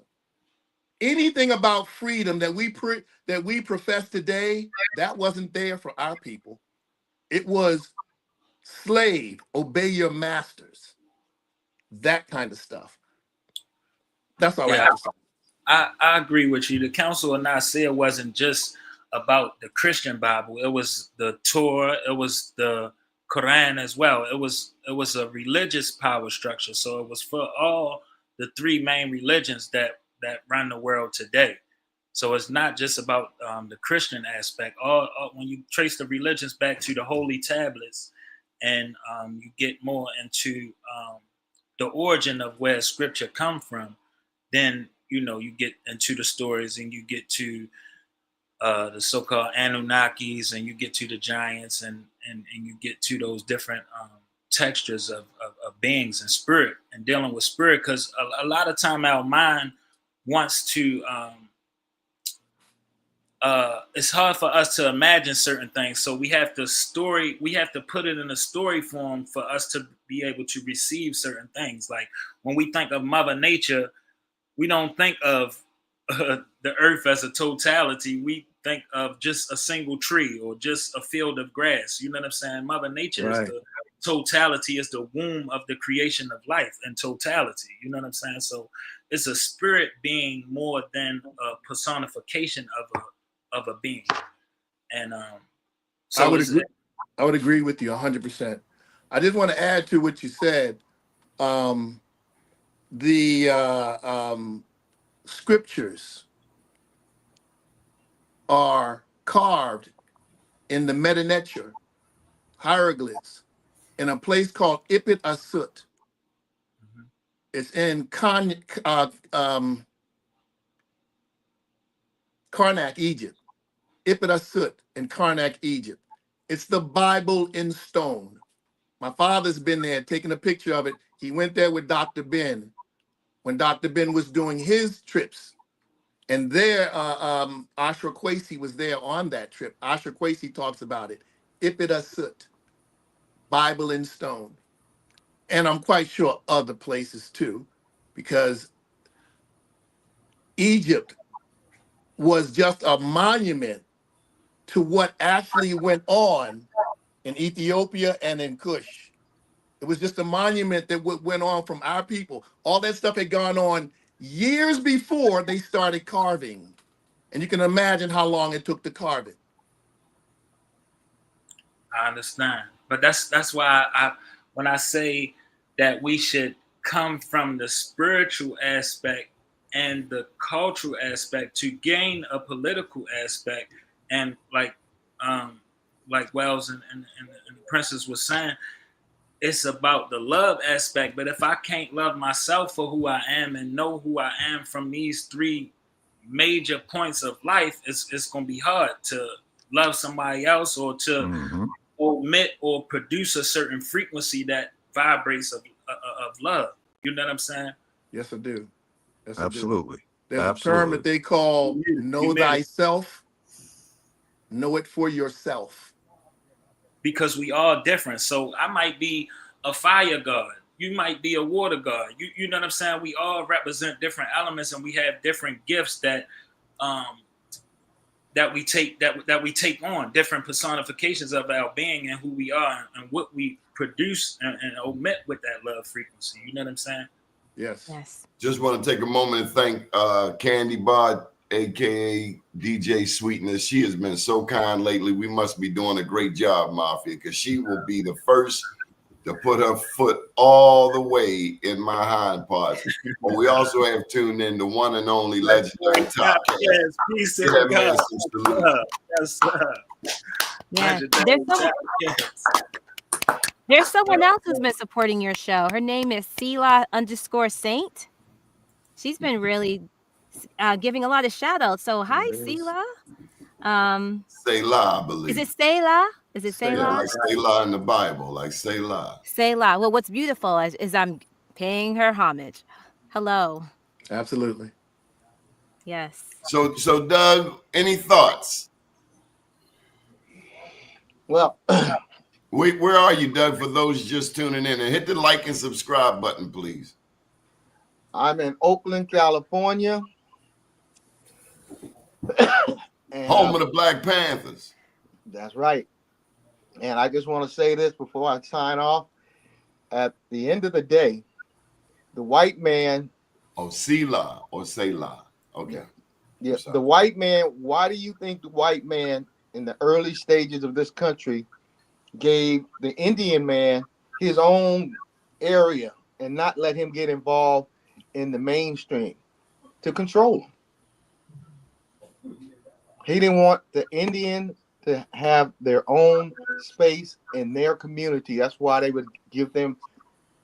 Anything about freedom that we profess today, that wasn't there for our people. It was slave, obey your masters, that kind of stuff. That's all I Yeah, have to say. I agree with you. The Council of Nicaea wasn't just about the Christian Bible. It was the Torah. It was the Quran as well. It was a religious power structure. So it was for all the three main religions that run the world today. So it's not just about the Christian aspect. When you trace the religions back to the holy tablets, and you get more into the origin of where Scripture come from, then you get into the stories and you get to the so-called Anunnakis, and you get to the giants, and you get to those different textures of beings and spirit, and dealing with spirit, because a lot of time our mind wants to it's hard for us to imagine certain things, so we have to put it in a story form for us to be able to receive certain things. Like when we think of Mother Nature, we don't think of the earth as a totality. We think of just a single tree or just a field of grass. You know what I'm saying? Mother Nature is Right. the totality, is the womb of the creation of life and totality. You know what I'm saying? So it's a spirit being more than a personification of a being. And so I would agree with you 100%. I just want to add to what you said. The scriptures are carved in the Meta Nature hieroglyphs in a place called Ipit Asut. It's in Karnak, Egypt. Ipit in Karnak, Egypt. It's the Bible in stone. My father's been there taking a picture of it. He went there with Dr. Ben when Dr. Ben was doing his trips. And there, Ashra Kwesi was there on that trip. Ashra Kwesi talks about it. Ipit Bible in stone. And I'm quite sure other places too, because Egypt was just a monument to what actually went on in Ethiopia and in Kush. It was just a monument that went on from our people. All that stuff had gone on years before they started carving. And you can imagine how long it took to carve it. I understand, but that's why when I say that we should come from the spiritual aspect and the cultural aspect to gain a political aspect, and like Wells and the Princess was saying, it's about the love aspect. But if I can't love myself for who I am and know who I am from these three major points of life, it's gonna be hard to love somebody else or to omit or produce a certain frequency that vibrates of love. You know what I'm saying? Yes, I do. Yes, Absolutely. I do. There's Absolutely. a term that they call know thyself, know it for yourself. Because we all different. So I might be a fire god. You might be a water god. You know what I'm saying? We all represent different elements, and we have different gifts that we take on, different personifications of our being and who we are and what we produce and omit with that love frequency. You know what I'm saying? Yes. Yes. Just want to take a moment and thank Candy Bod, aka DJ Sweetness. She has been so kind lately. We must be doing a great job, Mafia, because she will be the first to put her foot all the way in my hind parts. But we also have tuned in the one and only legendary Top Cat. Yes, peace and man God. some salute. Yes, sir. Yeah. Legendary Top Cat. There's someone else who's been supporting your show. Her name is Sela_Saint. She's been really giving a lot of shout outs. So hi, Sela. Selah, I believe. Is it Selah? Is it Yeah, Selah? like Selah in the Bible, like Selah. Selah. Well, what's beautiful is I'm paying her homage. Hello. Absolutely. Yes. So Doug, any thoughts? Well, Where are you, Doug, for those just tuning in? And hit the like and subscribe button, please. I'm in Oakland, California. And, home of the Black Panthers. That's right. And I just want to say this before I sign off. At the end of the day, the white man. Oh, Selah or Selah. Okay. Yeah, the white man. Why do you think the white man in the early stages of this country gave the Indian man his own area and not let him get involved in the mainstream to control him? He didn't want the Indian to have their own space in their community. That's why they would give them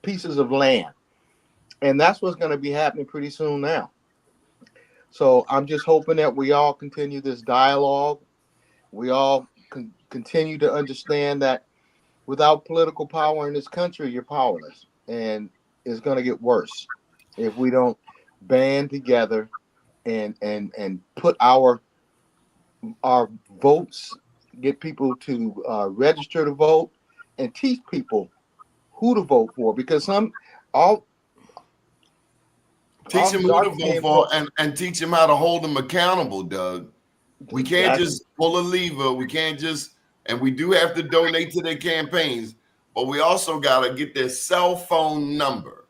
pieces of land. And that's what's going to be happening pretty soon now. So I'm just hoping that we all continue this dialogue. We all continue to understand that without political power in this country, you're powerless. And it's going to get worse if we don't band together and put our votes, get people to register to vote, and teach people who to vote for. Because teach them who to vote for and teach them how to hold them accountable, Doug. We can't just pull a lever. We can't just, and we do have to donate to their campaigns, but we also got to get their cell phone number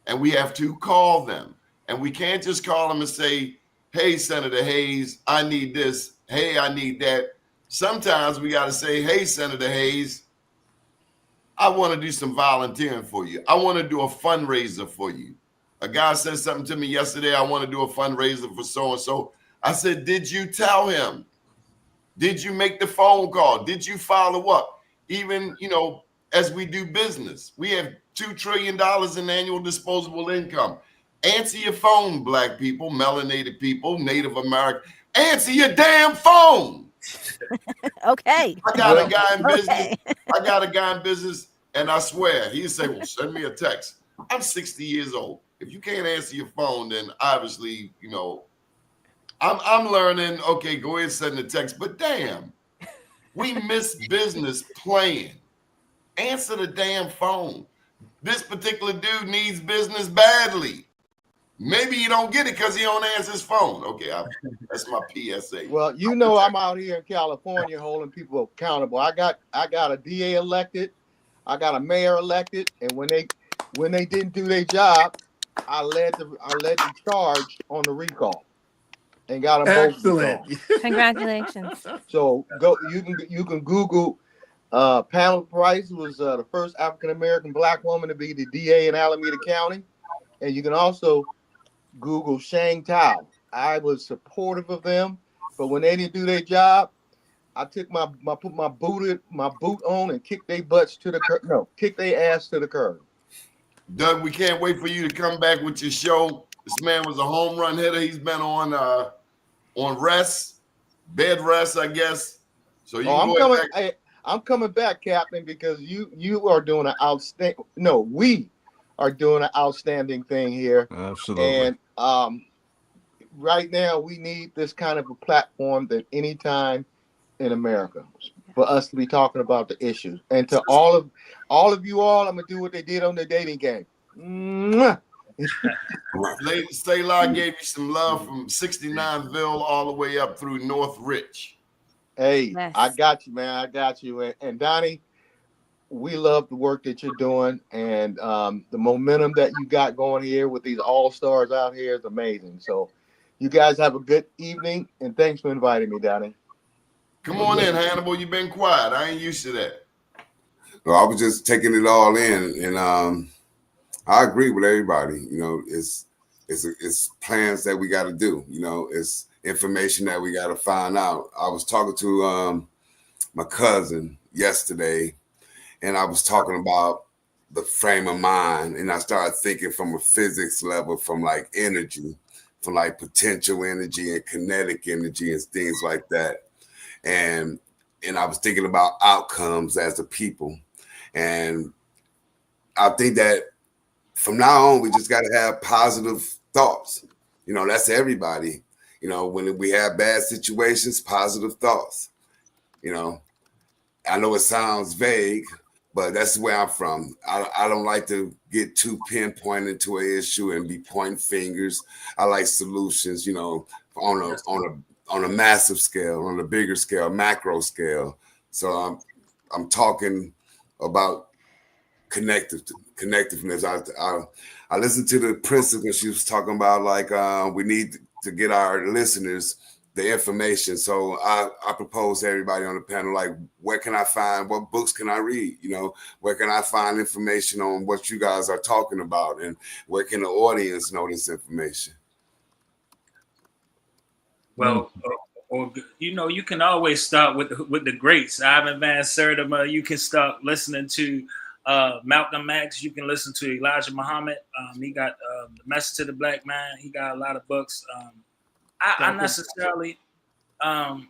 and we have to call them. And we can't just call them and say, hey, Senator Hayes, I need this. Hey, I need that. Sometimes we got to say, hey, Senator Hayes, I want to do some volunteering for you. I want to do a fundraiser for you. A guy said something to me yesterday. I want to do a fundraiser for so-and-so. I said, did you tell him? Did you make the phone call? Did you follow up? Even, as we do business. We have $2 trillion in annual disposable income. Answer your phone, Black people, melanated people, Native American. Answer your damn phone. Okay. I got a guy in business. Okay. I got a guy in business, and I swear, he'd say, well, send me a text. I'm 60 years old. If you can't answer your phone, then obviously, you know, I'm learning, okay, go ahead and send the text. But damn, we miss business playing. Answer the damn phone. This particular dude needs business badly. Maybe he don't get it because he don't answer his phone. Okay, that's my PSA. Well, you know, I'm out here in California holding people accountable. I got a DA elected, I got a mayor elected, and when they didn't do their job, I led the charge on the recall and got them both recalled. Congratulations. So you can Google Pamela Price was the first African American Black woman to be the DA in Alameda County, and you can also Google Shang Tao. I was supportive of them, but when they didn't do their job, I took put my boot on and kicked their butts to the curb. No, kicked their ass to the curb. Doug, we can't wait for you to come back with your show. This man was a home run hitter. He's been on bed rest, I guess. So you I'm coming back, Captain, because you are doing an outstanding. No, we are doing an outstanding thing here. Absolutely. And right now we need this kind of a platform than any time in America for us to be talking about the issues. And to all of you all, I'm gonna do what they did on the dating game. Selah gave you some love from 69ville all the way up through Northridge. Hey, Yes. I got you, man. I got you. And Donnie, we love the work that you're doing, and the momentum that you got going here with these all-stars out here is amazing. So you guys have a good evening, and thanks for inviting me, Donnie. Come on in, Hannibal. You've been quiet. I ain't used to that. Well, I was just taking it all in, and I agree with everybody. You know, it's plans that we got to do. You know, it's information that we got to find out. I was talking to my cousin yesterday, and I was talking about the frame of mind, and I started thinking from a physics level, from like energy, from like potential energy and kinetic energy and things like that. And I was thinking about outcomes as a people. And I think that from now on, we just got to have positive thoughts. You know, that's everybody. You know, when we have bad situations, positive thoughts. You know, I know it sounds vague, but that's where I'm from. I don't like to get too pinpointed to an issue and be pointing fingers. I like solutions, you know, on a massive scale, on a bigger scale, macro scale. So I'm talking about connectiveness. I listened to the princess when she was talking about like we need to get our listeners the information. So I propose to everybody on the panel, like, where can I find, what books can I read? You know, where can I find information on what you guys are talking about, and where can the audience know this information? Well, or you know, you can always start with the greats. Ivan Van Sertima. You can start listening to Malcolm X. You can listen to Elijah Muhammad. He got The Message to the Black Man. He got a lot of books. I necessarily, I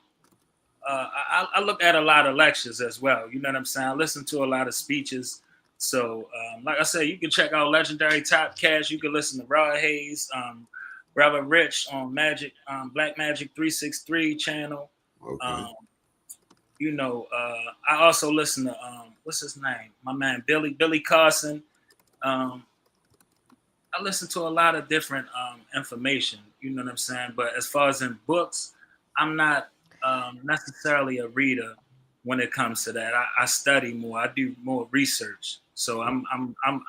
look at a lot of lectures as well. You know what I'm saying? I listen to a lot of speeches. So, like I said, you can check out Legendary Top Cash. You can listen to Rod Hayes, Brother Rich on Magic, Black Magic 363 channel. Okay. You know, I also listen to what's his name? My man Billy Carson. I listen to a lot of different information. You know what I'm saying? But as far as in books, I'm not necessarily a reader when it comes to that. I study more. I do more research. So I'm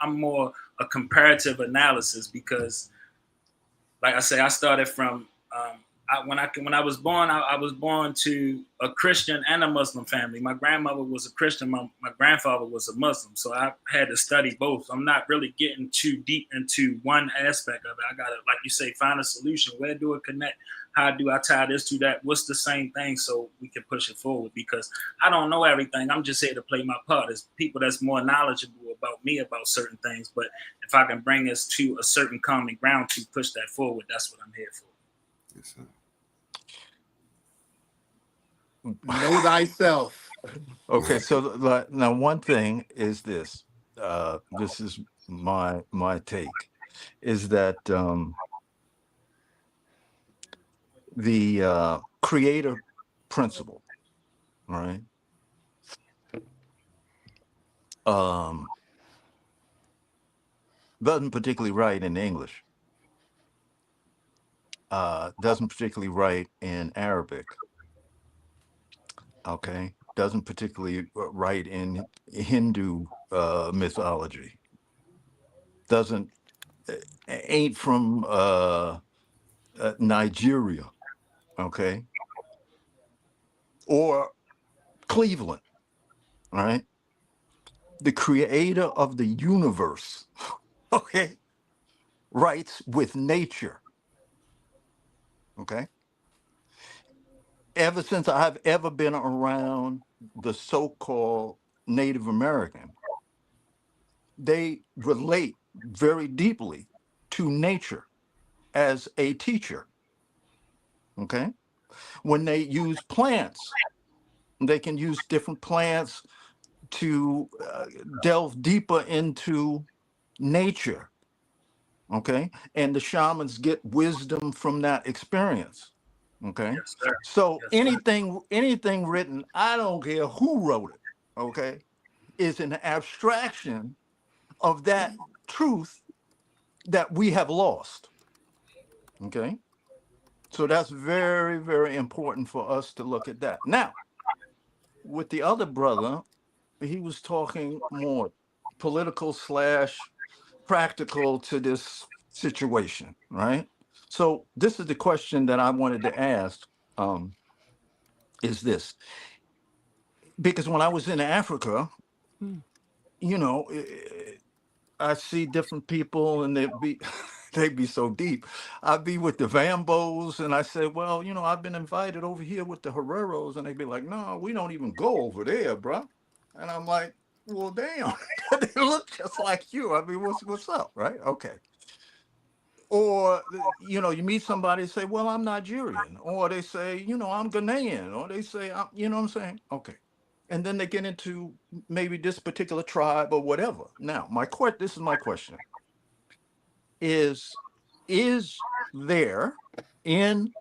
more a comparative analysis, because, like I say, I started from when I was born, I was born to a Christian and a Muslim family. My grandmother was a Christian. My grandfather was a Muslim. So I had to study both. I'm not really getting too deep into one aspect of it. I gotta, like you say, find a solution. Where do it connect? How do I tie this to that? What's the same thing so we can push it forward? Because I don't know everything. I'm just here to play my part. There's people that's more knowledgeable about me about certain things. But if I can bring us to a certain common ground to push that forward, that's what I'm here for. Yes, sir. Know thyself. Okay, so now one thing is this. This is my take, is that the creator principle, right? Doesn't particularly write in English. Doesn't particularly write in Arabic. Okay, doesn't particularly write in Hindu mythology. Doesn't ain't from Nigeria, okay, or Cleveland, all right? The creator of the universe, okay, writes with nature, okay? Ever since I've ever been around the so-called Native American, they relate very deeply to nature as a teacher, okay? When they use plants, they can use different plants to delve deeper into nature, okay? And the shamans get wisdom from that experience, okay? Yes, sir. So Yes, sir. anything written, I don't care who wrote it, okay, is an abstraction of that truth that we have lost, okay? So that's very, very important for us to look at that. Now, with the other brother, he was talking more political slash practical to this situation, right? So this is the question that I wanted to ask, is this, because when I was in Africa, you know, I see different people and they'd be they'd be so deep. I'd be with the Vambos and I say, well, you know, I've been invited over here with the Herreros, and they'd be like, no, we don't even go over there, bro. And I'm like, well, damn, they look just like you. I mean, what's up, right? Okay. Or you know, you meet somebody and say, well, I'm Nigerian, or they say, you know, I'm Ghanaian, or they say, you know what I'm saying? Okay. And then they get into maybe this particular tribe or whatever. Now, this is my question: is there in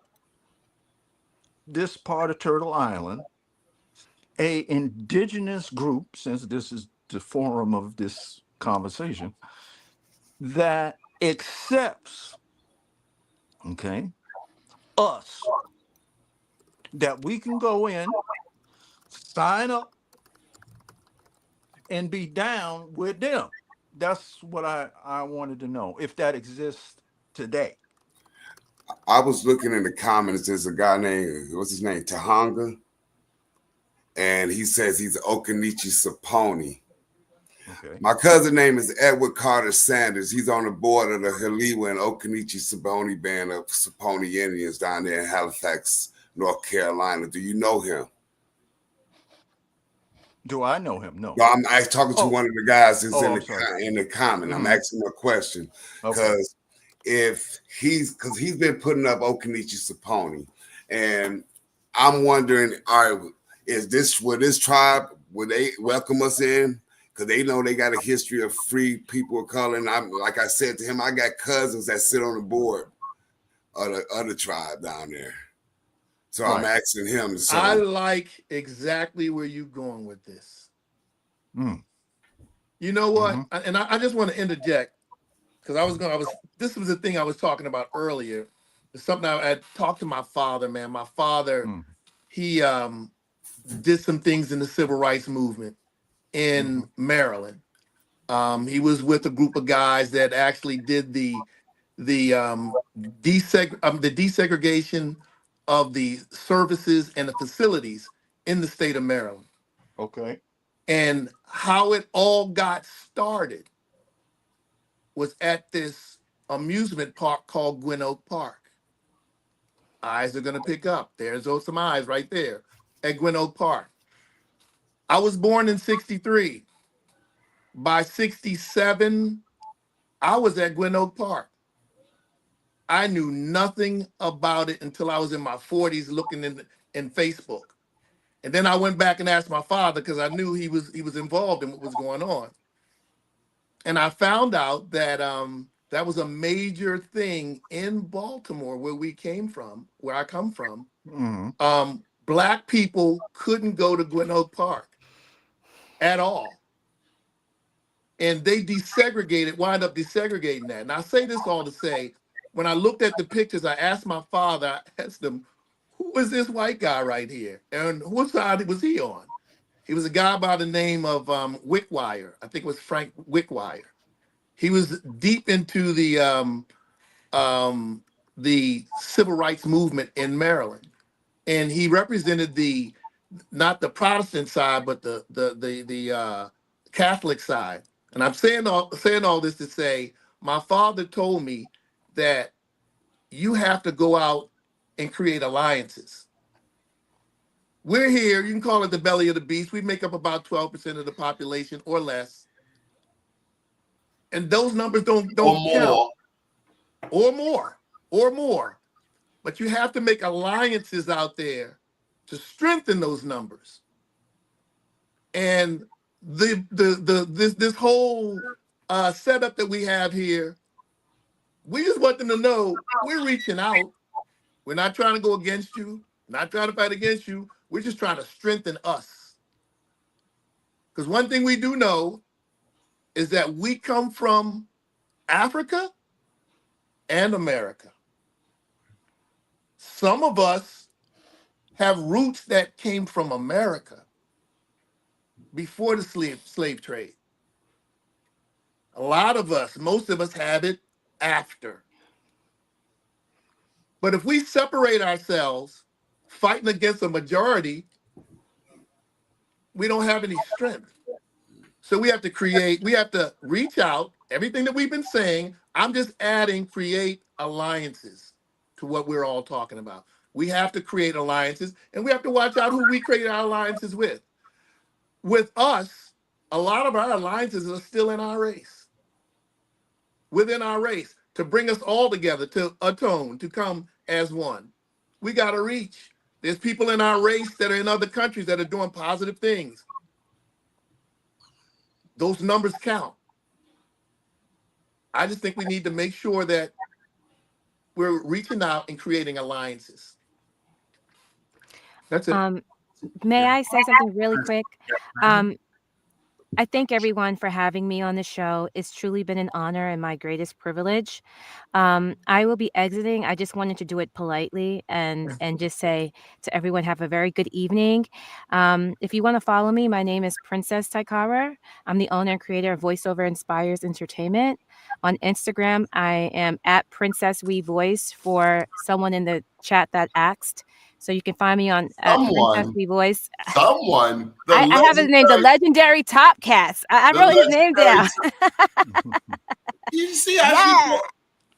this part of Turtle Island a indigenous group, since this is the forum of this conversation, that accepts, okay, us, that we can go in, sign up, and be down with them? That's what I wanted to know, if that exists today. I was looking in the comments. There's a guy named, what's his name, Tahanga, and he says he's Okanichi Saponi. Okay. My cousin name is Edward Carter Sanders. He's on the board of the Haliwa and Okanichi Saponi band of Saponi Indians down there in Halifax, North Carolina. Do you know him? Do I know him? No. No, I'm talking to one of the guys that's in the comment. I'm asking him a question because because he's been putting up Okanichi Saponi, and I'm wondering, would this tribe, would they welcome us in? Because they know they got a history of free people of color. And I'm, like I said to him, I got cousins that sit on the board of the other tribe down there. So I'm asking him. So I like exactly where you're going with this. You know what? And I just want to interject, because this was the thing I was talking about earlier. It's something I had talked to my father, man. My father, he did some things in the civil rights movement in Maryland. He was with a group of guys that actually did the desegregation of the services and the facilities in the state of Maryland. Okay. And how it all got started was at this amusement park called Gwynn Oak Park. Eyes are going to pick up. There's some eyes right there at Gwynn Oak Park. I was born in 63. By 67, I was at Gwynn Oak Park. I knew nothing about it until I was in my 40s looking in Facebook. And then I went back and asked my father because I knew he was involved in what was going on. And I found out that that was a major thing in Baltimore, where we came from, where I come from. Mm-hmm. Black people couldn't go to Gwynn Oak Park at all. And they wind up desegregating that. And I say this all to say, when I looked at the pictures, I asked my father, I asked him, who is this white guy right here? And what side was he on? He was a guy by the name of Wickwire. I think it was Frank Wickwire. He was deep into the civil rights movement in Maryland. And he represented not the Protestant side, but the Catholic side. And I'm saying all this to say, my father told me that you have to go out and create alliances. We're here, you can call it the belly of the beast. We make up about 12% of the population or less. And those numbers don't count. Or more. But you have to make alliances out there to strengthen those numbers. And this whole setup that we have here, we just want them to know we're reaching out. We're not trying to go against you, not trying to fight against you. We're just trying to strengthen us. Because one thing we do know is that we come from Africa and America. Some of us have roots that came from America before the slave trade. A lot of us, most of us have it after. But if we separate ourselves fighting against a majority, we don't have any strength. So we have to reach out, everything that we've been saying, I'm just adding, create alliances to what we're all talking about. We have to create alliances, and we have to watch out who we create our alliances with. With us, a lot of our alliances are still in our race, within our race, to bring us all together, to atone, to come as one. We got to reach. There's people in our race that are in other countries that are doing positive things. Those numbers count. I just think we need to make sure that we're reaching out and creating alliances. That's it. May I say something really quick? I thank everyone for having me on the show. It's truly been an honor and my greatest privilege. I will be exiting. I just wanted to do it politely and just say to everyone, have a very good evening. If you want to follow me, my name is Princess Taikara. I'm the owner and creator of Voiceover Inspires Entertainment. On Instagram, I am at Princess We Voice for someone in the chat that asked. So you can find me on Princess We Voice. Someone. I have his name, the legendary Topcast. I wrote his name down. You see how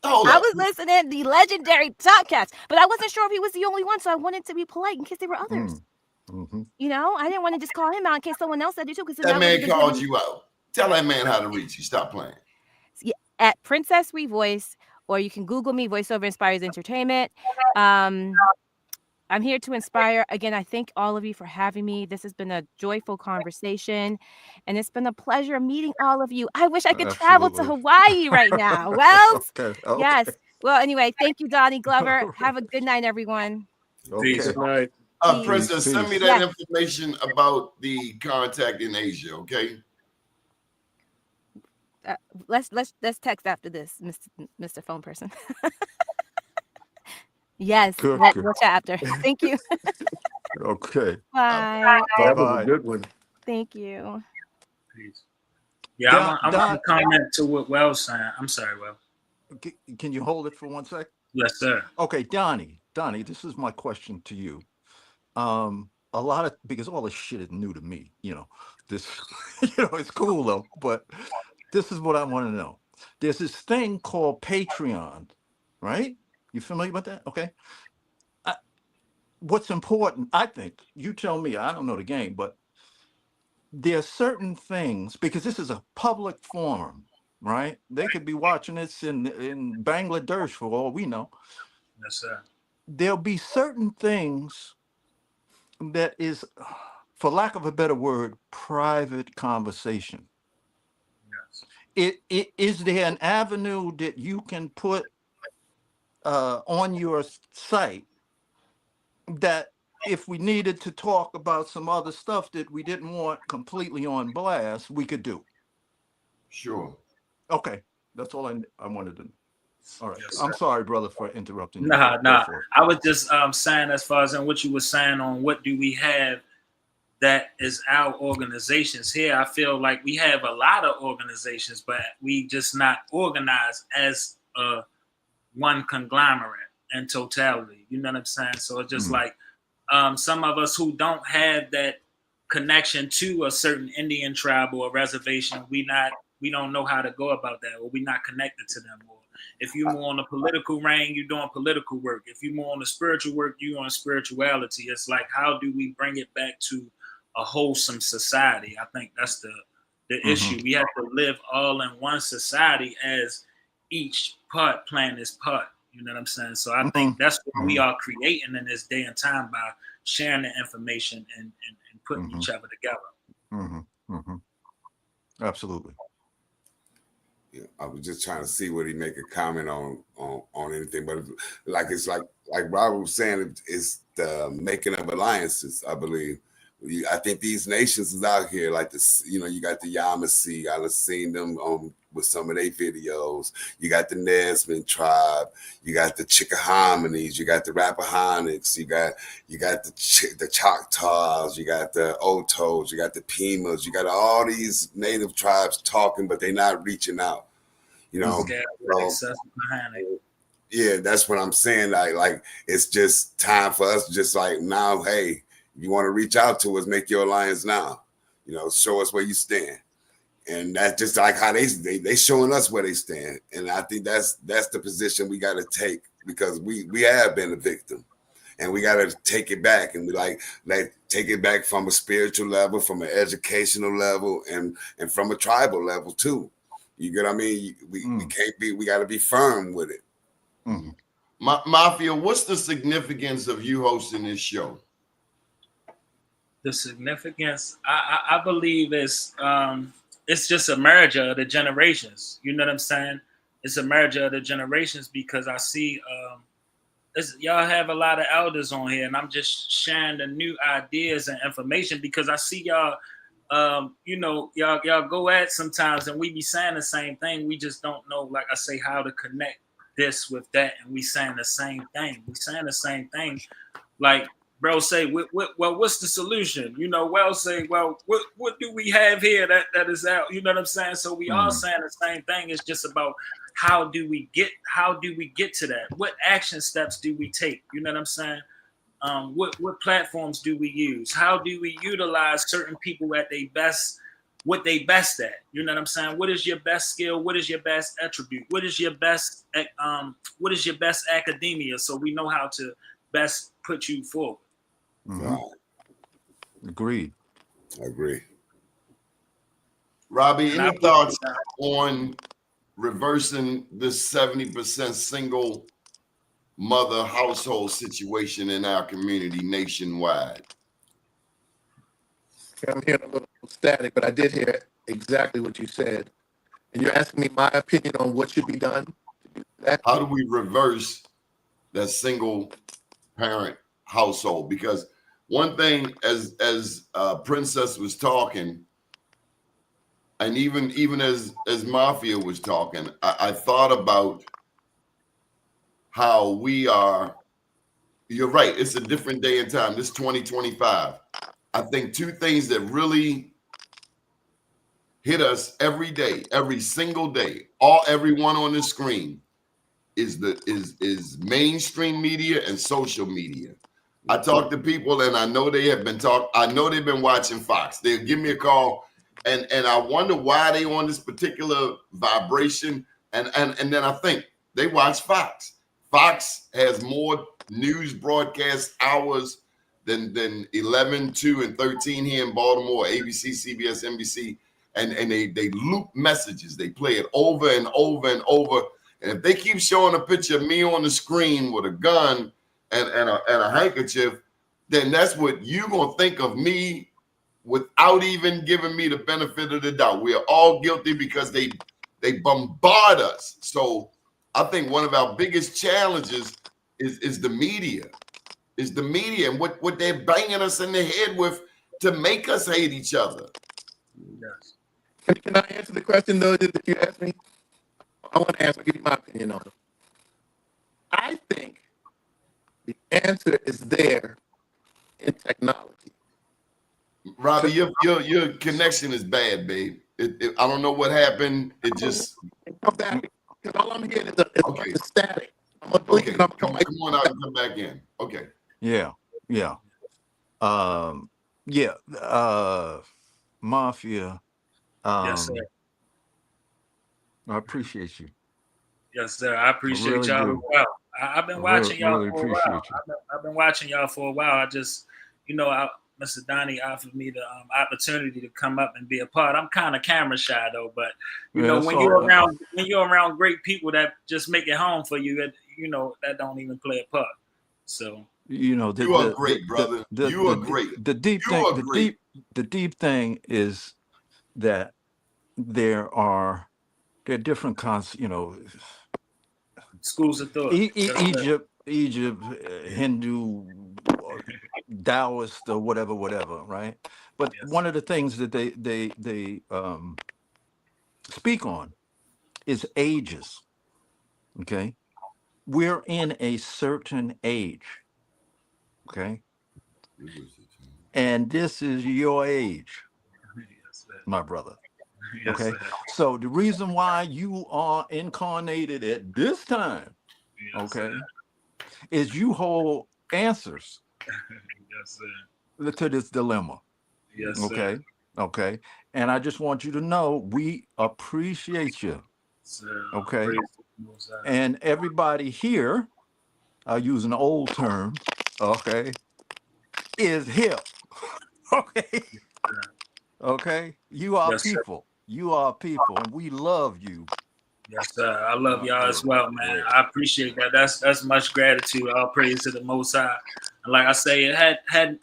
I was listening, the legendary Topcast, but I wasn't sure if he was the only one, so I wanted to be polite in case there were others. Mm-hmm. You know, I didn't want to just call him out in case someone else said it too. That man called you out. Tell that man how to reach you. Stop playing. At Princess We Voice, or you can Google me, Voiceover Inspires Entertainment. I'm here to inspire. Again, I thank all of you for having me. This has been a joyful conversation, and it's been a pleasure meeting all of you. I wish I could travel to Hawaii right now. Well, okay. Yes. Well, anyway, thank you, Donnie Glover. Have a good night, everyone. Okay. Good night. Princess, send me that information about the contact in Asia, okay? Let's text after this, Mr. Phone Person. Yes, we'll chat after. Thank you. Okay. Bye. That was a good one. Thank you. Peace. Yeah, I want to comment to what Wells saying. I'm sorry, Will. Can you hold it for 1 sec? Yes, sir. Okay, Donnie. Donnie, this is my question to you. A lot of, because all this shit is new to me, this, it's cool though, but this is what I want to know. There's this thing called Patreon, right? You familiar with that? Okay. I, what's important, I think, you tell me, I don't know the game, but there are certain things, because this is a public forum, right? They could be watching this in Bangladesh for all we know. Yes, sir. There'll be certain things that is, for lack of a better word, private conversation. Yes. Is there an avenue that you can put on your site that if we needed to talk about some other stuff that we didn't want completely on blast, we could do? Sure. Okay, that's all I wanted to know. All right, Yes, I'm sir. sorry, brother, for interrupting you. Nah. Go for it. I was just saying, as far as in what you were saying on what do we have that is our organizations here. I feel like we have a lot of organizations, but we just not organized as one conglomerate in totality. You know what I'm saying? So it's just like some of us who don't have that connection to a certain Indian tribe or reservation, we don't know how to go about that, or we're not connected to them. Or if you're more on the political reign, you're doing political work. If you're more on the spiritual work, you're on spirituality. It's like, how do we bring it back to a wholesome society? I think that's the issue. We have to live all in one society as each part playing its part. You know what I'm saying? So I think that's what we are creating in this day and time by sharing the information and putting each other together. Absolutely. Yeah, I was just trying to see would he make a comment on anything, but it's like Robert was saying, it's the making of alliances. I believe. I think these nations is out here like this. You got the Yamasee. I've seen them with some of their videos. You got the Nesman tribe. You got the Chickahominys. You got the Rappahannocks. You got the Choctaws. You got the Otos. You got the Pimas. You got all these native tribes talking, but they're not reaching out. Yeah, that's what I'm saying. Like it's just time for us. Just like now, hey. You want to reach out to us, make your alliance now. Show us where you stand. And that's just like how they showing us where they stand. And I think that's the position we got to take, because we have been a victim. And we got to take it back, and we like take it back from a spiritual level, from an educational level, and from a tribal level too. You get what I mean? We can't be, we got to be firm with it. Mafia, what's the significance of you hosting this show? The significance, I believe, is it's just a merger of the generations. You know what I'm saying? It's a merger of the generations, because I see y'all have a lot of elders on here, and I'm just sharing the new ideas and information, because I see y'all, y'all go at sometimes, and we be saying the same thing. We just don't know, like I say, how to connect this with that, and we saying the same thing. We saying the same thing, like. Bro say, well, what's the solution? Well say, well, what do we have here that is out? You know what I'm saying? So we all saying the same thing. It's just about how do we get to that? What action steps do we take? You know what I'm saying? What platforms do we use? How do we utilize certain people at their best, what they best at? You know what I'm saying? What is your best skill? What is your best attribute? What is your best academia? So we know how to best put you forward. Agreed. I agree. Robbie, any thoughts on reversing this 70% single mother household situation in our community nationwide? I'm hearing a little static, but I did hear exactly what you said. And you're asking me my opinion on what should be done? How do we reverse that single parent household? Because one thing, as Princess was talking, and even as Mafia was talking, I thought about how we are. You're right. It's a different day and time. This 2025. I think two things that really hit us every day, every single day, everyone on the screen, is mainstream media and social media. I talk to people and I know they have been I know they've been watching Fox. They'll give me a call and I wonder why they on this particular vibration. And then I think they watch Fox. Fox has more news broadcast hours than 11, 2, and 13 here in Baltimore, ABC, CBS, NBC. And they loop messages. They play it over and over and over. And if they keep showing a picture of me on the screen with a gun and a handkerchief, then that's what you're going to think of me without even giving me the benefit of the doubt. We are all guilty because they bombard us. So I think one of our biggest challenges is the media. Is the media and what they're banging us in the head with to make us hate each other. Yes. Can I answer the question though that you asked me? I want to answer, give you my opinion on it. I think the answer is there in technology. Robbie, your connection is bad, babe. I don't know what happened. It just come back because all I'm hearing is a static. I'm gonna blink and I'm come on out and come back in. Okay. Yeah. Mafia. Yes, sir. I appreciate you. Yes, sir. I appreciate really y'all as do. well. I've been watching y'all really for a appreciate while. you. I've been watching y'all for a while. I just, Mr. Donnie offered me the opportunity to come up and be a part. I'm kind of camera shy though, but when you're around great people that just make it home for you, that don't even play a part. So you are great, brother. You are great. The deep thing is that there are different schools of thought. Egypt, Hindu, Taoist, or whatever, right? But one of the things that they speak on is ages. Okay, we're in a certain age. Okay, and this is your age, my brother. Okay, so the reason why you are incarnated at this time, is you hold answers to this dilemma. Yes, okay. And I just want you to know we appreciate you. Okay. And everybody here, I use an old term, is hip. Okay. Okay. You are people. You are people, and we love you. Yes, sir. I love y'all as well, man. I appreciate that. That's much gratitude. All praise to the Most High. And like I say, had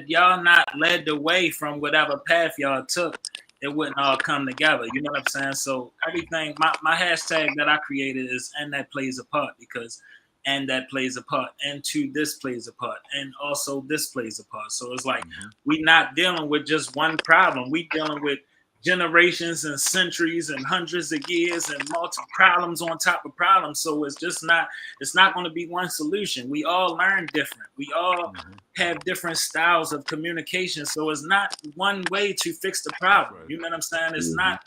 y'all not led the way from whatever path y'all took, it wouldn't all come together. You know what I'm saying? So everything, my hashtag that I created is "and that plays a part" because and that plays a part, and two, this plays a part, and also this plays a part. So it's like we not dealing with just one problem. We dealing with generations and centuries and hundreds of years and multiple problems on top of problems. So it's not going to be one solution. We all learn different. We all have different styles of communication. So it's not one way to fix the problem. You know what I'm saying? It's not,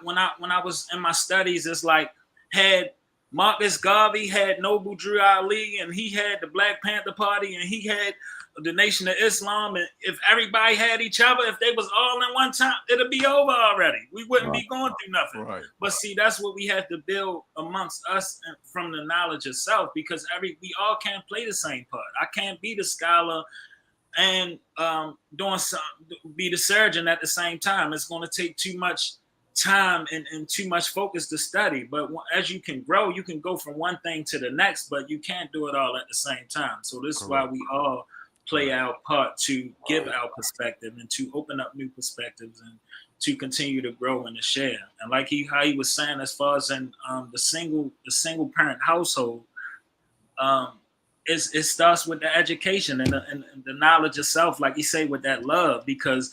when I was in my studies, it's like had Marcus Garvey had Noble Drew Ali, and he had the Black Panther Party, and he had the Nation of Islam. And if everybody had each other, if they was all in one time, it'd be over already. We wouldn't be going through nothing. Right. But see, that's what we have to build amongst us from the knowledge itself, because we all can't play the same part. I can't be the scholar and be the surgeon at the same time. It's going to take too much time and too much focus to study. But as you can grow, you can go from one thing to the next, but you can't do it all at the same time. So this is why we all play our part to give our perspective and to open up new perspectives and to continue to grow and to share. And like how he was saying, as far as in the single parent household, it starts with the education and the knowledge itself, like he say, with that love, because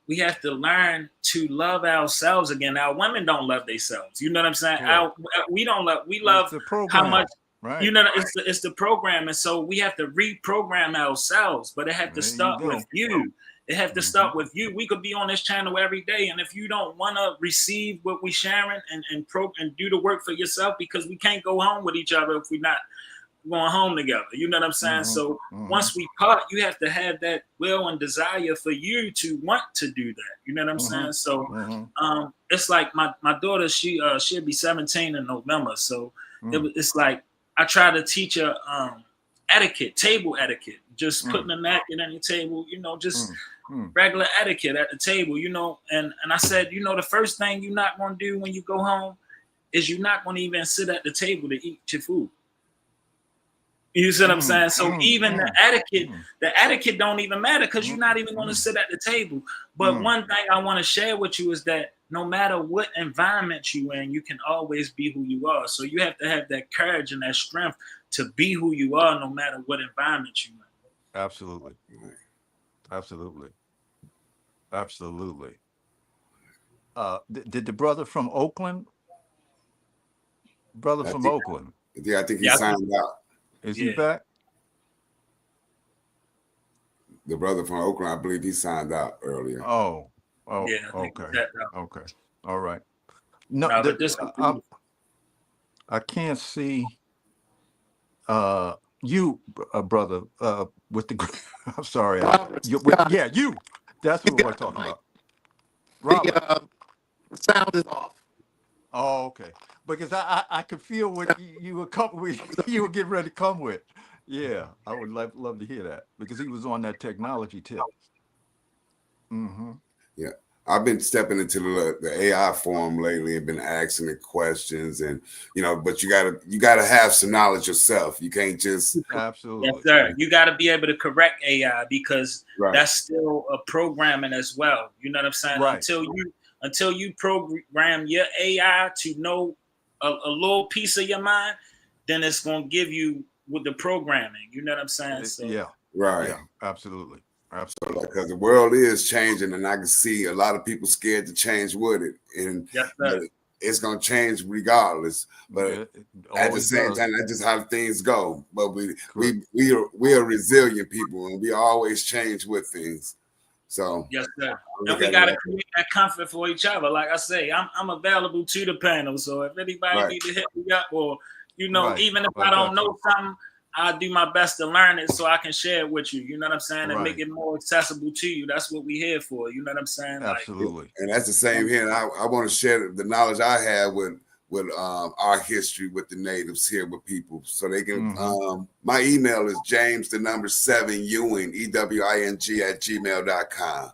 we have to learn to love ourselves again. Our women don't love themselves. You know what I'm saying? Yeah. We love how much, right. You know, it's the program. And so we have to reprogram ourselves, but it had to start with you. It have to start with you. We could be on this channel every day, and if you don't want to receive what we sharing and do the work for yourself, because we can't go home with each other if we're not going home together. You know what I'm saying? So once we part, you have to have that will and desire for you to want to do that. You know what I'm saying? So it's like my daughter, she'll be 17 in November. So it's like I try to teach her etiquette, table etiquette, just putting a napkin on your table, you know, just regular etiquette at the table, you know. And I said, you know, the first thing you're not going to do when you go home is you're not going to even sit at the table to eat your food. You see what I'm saying? So even the etiquette don't even matter because you're not even going to sit at the table. But one thing I want to share with you is that no matter what environment you're in, you can always be who you are. So you have to have that courage and that strength to be who you are no matter what environment you're in. Absolutely. Absolutely. Absolutely. Did the brother from Oakland? Oakland. Yeah, I think he signed out. Is he back? The brother from Oakland, I believe he signed out earlier. Oh, yeah, okay. All right. No, I can't see you, brother, with the. I'm sorry. You. That's what we're talking about. Robert. The sound is off. Oh, okay. Because I could feel what you were getting ready to come with. Yeah, I would love to hear that because he was on that technology tip. Yeah, I've been stepping into the AI forum lately and been asking the questions, and you know, but you gotta have some knowledge yourself. You can't just absolutely. Yes, sir. You got to be able to correct AI because that's still a programming as well. You know what I'm saying? Right. Until you program your AI to know a little piece of your mind, then it's going to give you with the programming. You know what I'm saying? So, yeah. Right. Yeah, absolutely. Because the world is changing, and I can see a lot of people scared to change with it, and it's going to change regardless. But at the same time, that's just how things go. But we are resilient people, and we always change with things. So yes, sir. And we got to create that comfort for each other. Like I say, I'm available to the panel. So if anybody need to hit me up, or you know, even if I don't know something, I'll do my best to learn it so I can share it with you. You know what I'm saying? And make it more accessible to you. That's what we're here for. You know what I'm saying? Absolutely. And that's the same here. And I want to share the knowledge I have with our history with the natives here with people, so they can. My email is James7Ewing EWING@gmail.com.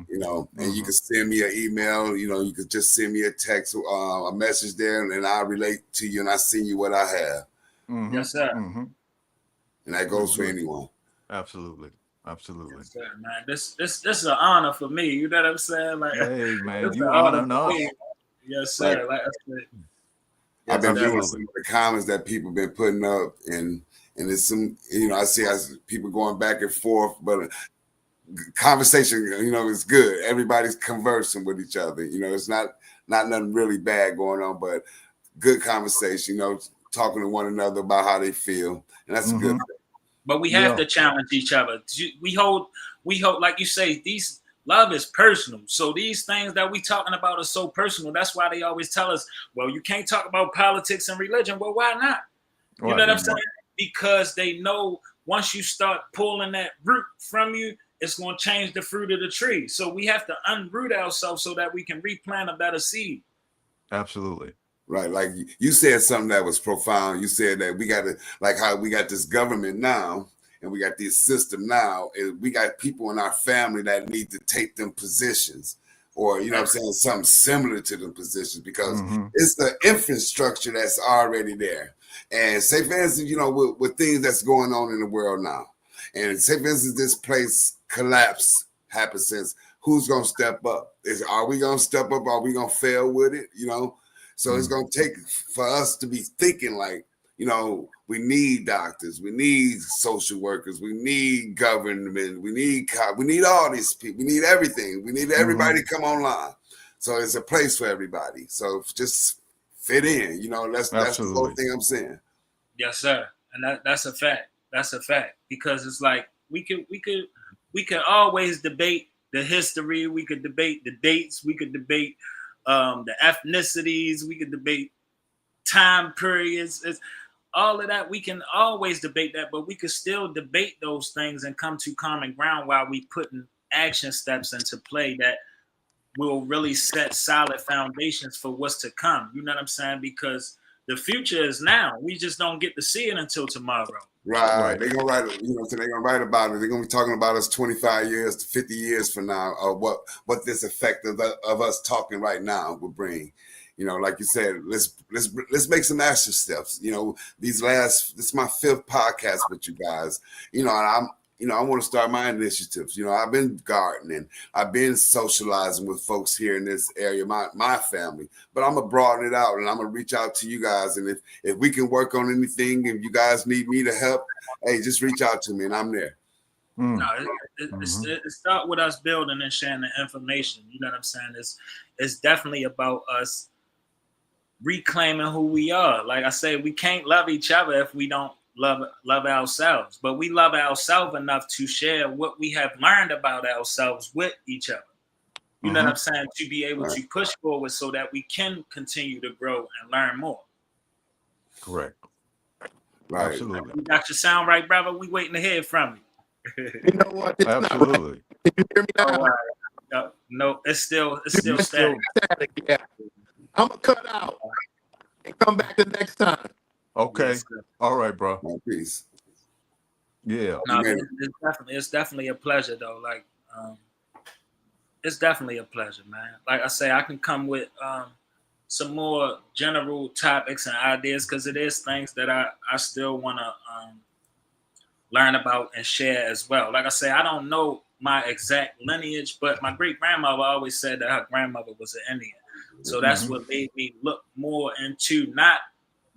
You know, and you can send me an email. You know, you could just send me a text, a message there, and I'll relate to you, and I send you what I have. Yes, sir. And that goes for anyone. Absolutely. Yes, sir, man. This is an honor for me. You know what I'm saying? Like, hey, man, you honoring us. Yes, sir. Like I said, I've been viewing some of the comments that people been putting up, and it's some, you know, I see people going back and forth, but conversation, you know, is good. Everybody's conversing with each other. You know, it's not nothing really bad going on, but good conversation. You know, talking to one another about how they feel, and that's a good thing. But we have to challenge each other. We hold, like you say, love is personal. So these things that we talking about are so personal. That's why they always tell us, well, you can't talk about politics and religion. Well, why not? You know what I'm saying? Because they know once you start pulling that root from you, it's going to change the fruit of the tree. So we have to unroot ourselves so that we can replant a better seed. Absolutely. Right. Like you said something that was profound. You said that we got to, like how we got this government now and we got this system now, and we got people in our family that need to take them positions, or, you know what I'm saying, something similar to them positions, because it's the infrastructure that's already there. And say, for instance, you know, with things that's going on in the world now, and say, for instance, this place collapse happens, since who's going to step up? Are we going to step up? Are we going to fail with it? You know? So it's going to take for us to be thinking like, you know, we need doctors, we need social workers, we need government, we need all these people, we need everything. We need everybody to come online. So it's a place for everybody. So just fit in, you know, that's the whole thing I'm saying. Yes, sir. And that's a fact. That's a fact. Because it's like we could we could always debate the history. We could debate the dates. We could debate the ethnicities. We could debate time periods. It's, all of that, we can always debate that, but we could still debate those things and come to common ground while we putting action steps into play that will really set solid foundations for what's to come. You know what I'm saying? Because the future is now. We just don't get to see it until tomorrow. Right. They're gonna write, so they're gonna write about it. They're gonna be talking about us 25 years to 50 years from now, or what this effect of us talking right now will bring. Like you said, let's make some action steps. This is my 5th podcast with you guys. And I want to start my initiatives. I've been gardening, I've been socializing with folks here in this area, my family, but I'm gonna broaden it out and I'm gonna reach out to you guys. And if we can work on anything, if you guys need me to help, hey, just reach out to me and I'm there. No, it start with us building and sharing the information. You know what I'm saying? It's definitely about us reclaiming who we are. Like I say, we can't love each other if we don't love ourselves, but we love ourselves enough to share what we have learned about ourselves with each other. You know what I'm saying? To be able to push forward so that we can continue to grow and learn more. Correct. Right. Absolutely. You got your sound right, brother. We waiting to hear from you. You know what? It's Absolutely. Can you hear me now? No, it's still static. Yeah. I'm gonna cut out and come back the next time. Okay. Yes, all right, bro. Peace. Yeah. No, it's definitely a pleasure though. Like, it's definitely a pleasure, man. Like I say, I can come with some more general topics and ideas because it is things that I still want to learn about and share as well. Like I say, I don't know my exact lineage, but my great grandmother always said that her grandmother was an Indian. So that's what made me look more into not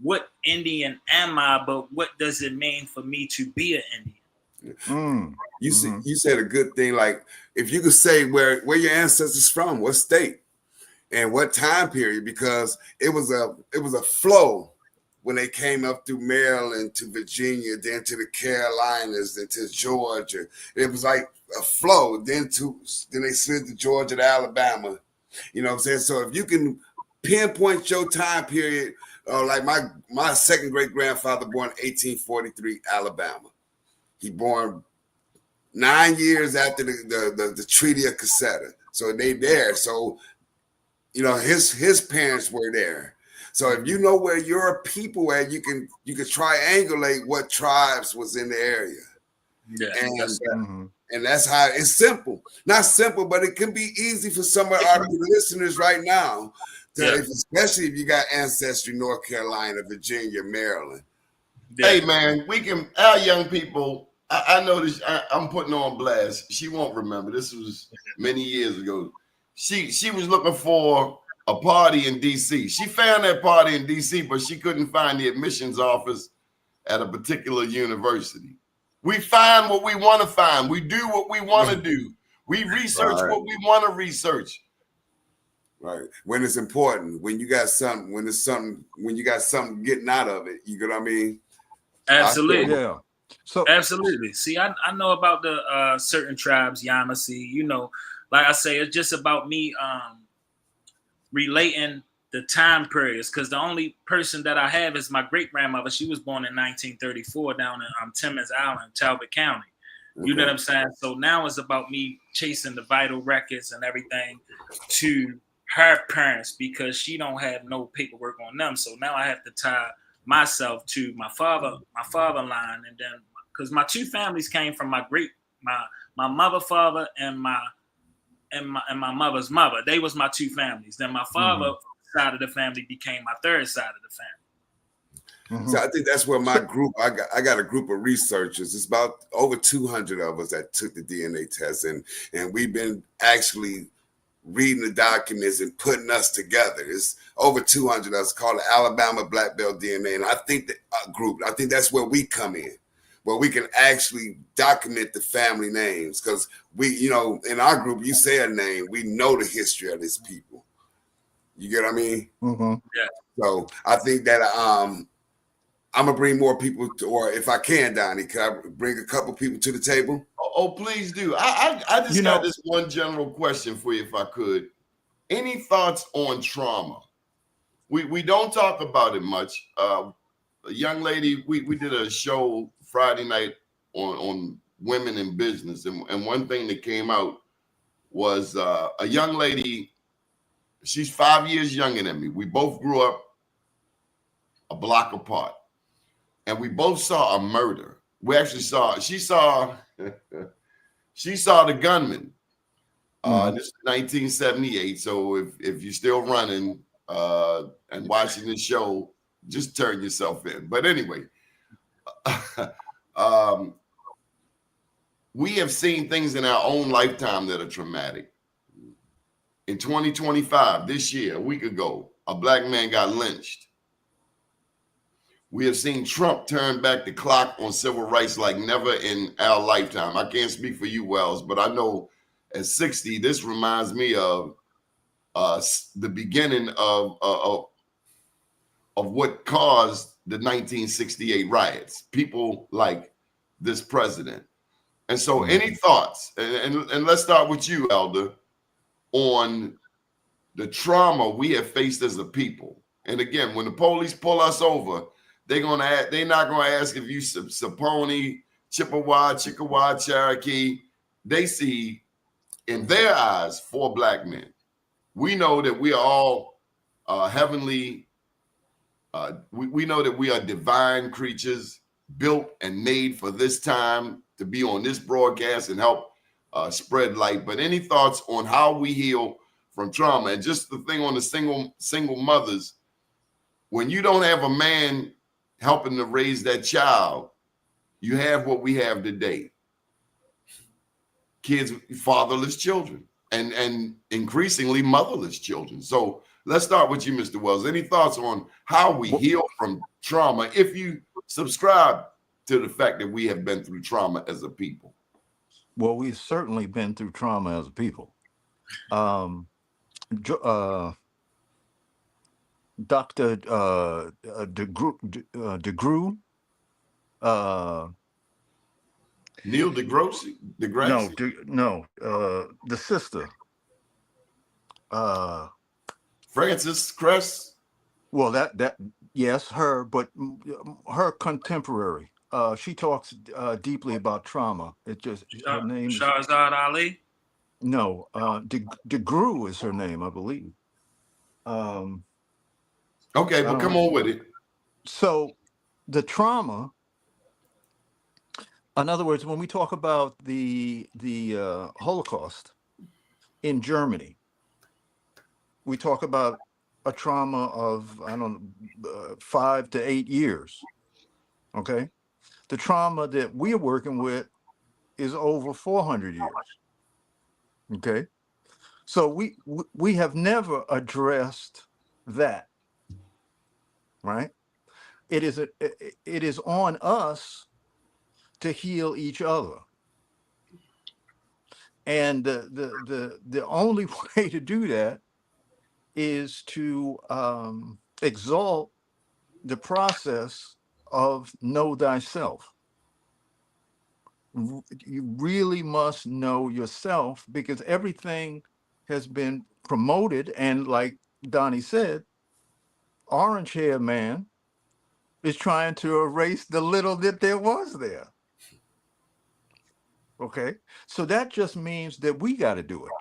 what Indian am I, but what does it mean for me to be an Indian? You said a good thing. Like if you could say where your ancestors from, what state and what time period, because it was a flow when they came up through Maryland to Virginia, then to the Carolinas, then to Georgia. It was like a flow. Then they slid to Georgia to Alabama. You know what I'm saying? So if you can pinpoint your time period, like my second great grandfather born 1843, Alabama. He born 9 years after the Treaty of Cassetta. So they there. So his parents were there. So if you know where your people at, you can triangulate what tribes was in the area. Yeah. And that's how it's simple. Not simple, but it can be easy for some of our listeners right now, especially if you got ancestry, North Carolina, Virginia, Maryland. Yeah. Hey, man, our young people, I know this, I'm putting on blast. She won't remember. This was many years ago. She was looking for a party in D.C. She found that party in D.C., but she couldn't find the admissions office at a particular university. We find what we want to find. We do what we want to do. We research what we want to research. Right. When it's important, when you got something, when you got something getting out of it, you know what I mean? Absolutely. Yeah. So absolutely. See, I know about the certain tribes, Yamasee, like I say, it's just about me relating the time periods, because the only person that I have is my great grandmother. She was born in 1934 down in Timmins Island, Talbot County. You know what I'm saying? So now it's about me chasing the vital records and everything to her parents, because she don't have no paperwork on them. So now I have to tie myself to my father line, and then because my two families came from my mother, father, and my mother's mother. They was my two families. Then my father side of the family became my third side of the family. So I think that's where my group, I got a group of researchers. It's about over 200 of us that took the DNA test, and we've been actually reading the documents and putting us together. It's over 200 of us, called the Alabama Black Belt DNA. And I think that's where we come in, where we can actually document the family names, because we, in our group, you say a name, we know the history of these people. You get what I mean? Yeah. So I think that I'm gonna bring more people or if I can, Donnie, can I bring a couple people to the table? Oh, please do. I just You got know, this one general question for you, if I could. Any thoughts on trauma? We don't talk about it much. A young lady, we did a show Friday night on women in business, and one thing that came out was a young lady. She's 5 years younger than me. We both grew up a block apart, and we both saw a murder. We actually saw. She saw. She saw the gunman. This is 1978. So if you're still running and watching this show, just turn yourself in. But anyway, um, we have seen things in our own lifetime that are traumatic. In 2025, this year, a week ago, a black man got lynched. We have seen Trump turn back the clock on civil rights like never in our lifetime. I can't speak for you, Wells, but I know at 60, this reminds me of the beginning of what caused the 1968 riots. People like this president. And so, any thoughts? And let's start with you, Elder, on the trauma we have faced as a people. And again, when the police pull us over, they're not gonna ask if you Saponi, Chippewa, Cherokee. They see in their eyes 4 black men. We know that we are all heavenly. We know that we are divine creatures built and made for this time to be on this broadcast and help spread light. But any thoughts on how we heal from trauma? And just the thing on the single mothers, when you don't have a man helping to raise that child, you have what we have today. Kids, fatherless children, and increasingly motherless children. So let's start with you, Mr. Wells. Any thoughts on how we heal from trauma if you subscribe to the fact that we have been through trauma as a people? Well, we've certainly been through trauma as a people. Dr. DeGruy, Neil deGrasse? the sister. Frances Cress? Well, that yes, her, but her contemporary. She talks deeply about trauma. It just her name is Shahzad Ali. no. DeGruy is her name, I believe. Okay, but come on with it. So the trauma, in other words, when we talk about the Holocaust in Germany, we talk about a trauma of 5 to 8 years. Okay, the trauma that we're working with is over 400 years. Okay, so we have never addressed that, right? It is on us to heal each other, and the only way to do that is to exalt the process of know thyself. You really must know yourself, because everything has been promoted, and like Donnie said, orange hair man is trying to erase the little that there was there. Okay, so that just means that we got to do it.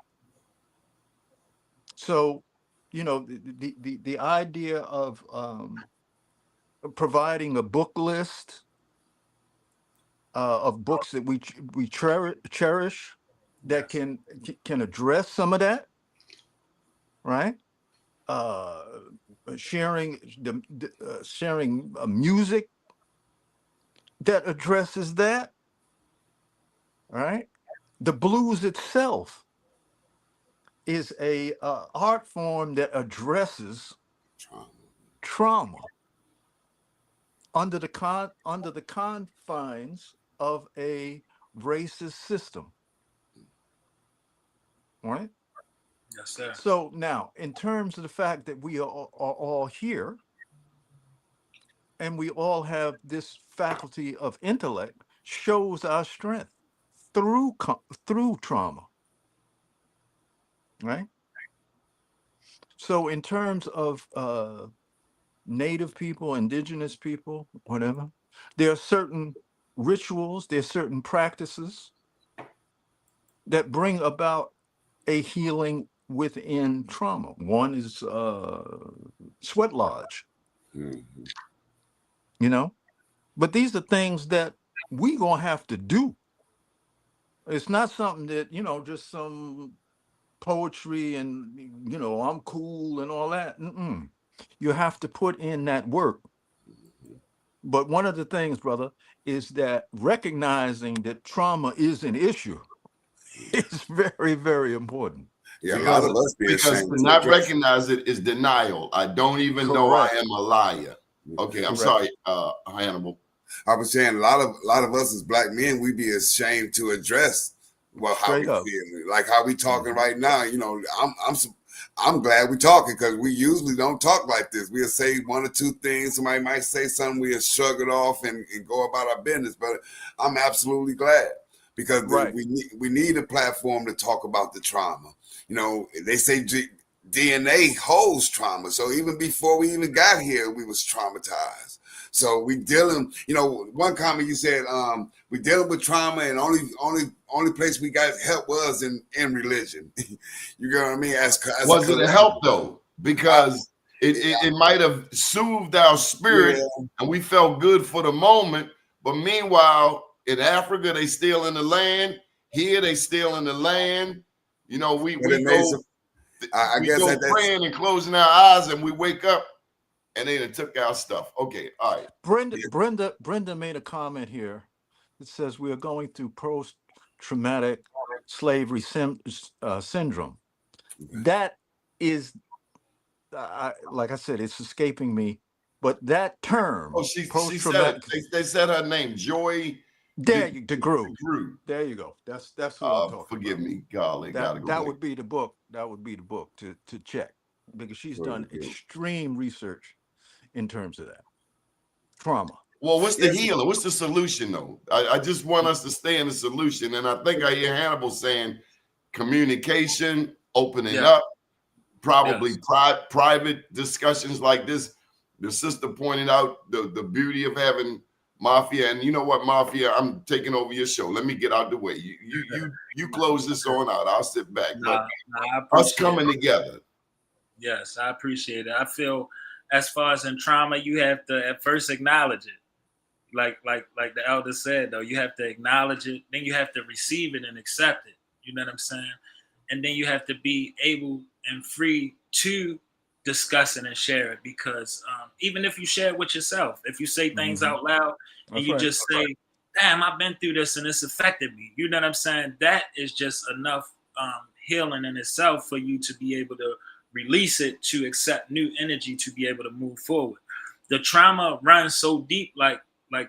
So, the idea of providing a book list of books that we cherish that can address some of that, right? Sharing sharing music that addresses that, right? The blues itself is a art form that addresses trauma under the confines of a racist system, right? Yes, sir. So now, in terms of the fact that we are all here, and we all have this faculty of intellect, shows our strength. through trauma, right? So in terms of Native people, indigenous people, whatever, there are certain rituals, there are certain practices that bring about a healing within trauma. One is sweat lodge, Mhm. you know, but these are things that we gonna have to do. It's not something that, just some poetry and, I'm cool and all that. Mm-mm. You have to put in that work. But one of the things, brother, is that recognizing that trauma is an issue is very, very important. Yeah, a lot Because of us be because to ashamed to not address. recognize it is denial. I don't even know I Correct. am a liar. Okay, I'm Correct. sorry, Hannibal. I was saying a lot of us as black men, we be ashamed to address how we Straight up. feel, like how we talking right now. I'm glad we talking because we usually don't talk like this. We'll say one or two things. Somebody might say something, we'll shrug it off and go about our business. But I'm absolutely glad because Right. we need a platform to talk about the trauma. They say DNA holds trauma. So even before we even got here, we was traumatized. So we dealing, one comment you said, we dealing with trauma and only place we got help was in religion. You know what I mean? As Was it a help though? Because it might have soothed our spirit and we felt good for the moment. But meanwhile, in Africa, they still in the land. Here, they still in the land. We go I guess that's praying and closing our eyes, and we wake up and they done took our stuff. Okay, all right. Brenda made a comment here. It says we are going through post-traumatic slavery syndrome. That is, like I said, it's escaping me. But that term, Oh, she said post-traumatic. it. They said her name, Joy. DeGruy. There you go. That's who I'm talking forgive about. me, golly. That would be the book. That would be the book to check because she's done extreme research in terms of that trauma. Well, what's the healer? What's the solution, though? I just want us to stay in the solution. And I think I hear Hannibal saying communication, opening up, probably private discussions like this. The sister pointed out the beauty of having Mafia. And you know what, Mafia? I'm taking over your show. Let me get out the way. You close this on out. I'll sit back. But us coming together. Yes, I appreciate it. I feel as far as in trauma, you have to at first acknowledge it. Like the elder said, though, you have to acknowledge it, then you have to receive it and accept it. You know what I'm saying? And then you have to be able and free to discuss it and share it, because even if you share it with yourself, if you say things out loud and you just say, damn, I've been through this and it's affected me. You know what I'm saying? That is just enough healing in itself for you to be able to release it, to accept new energy, to be able to move forward. The trauma runs so deep, like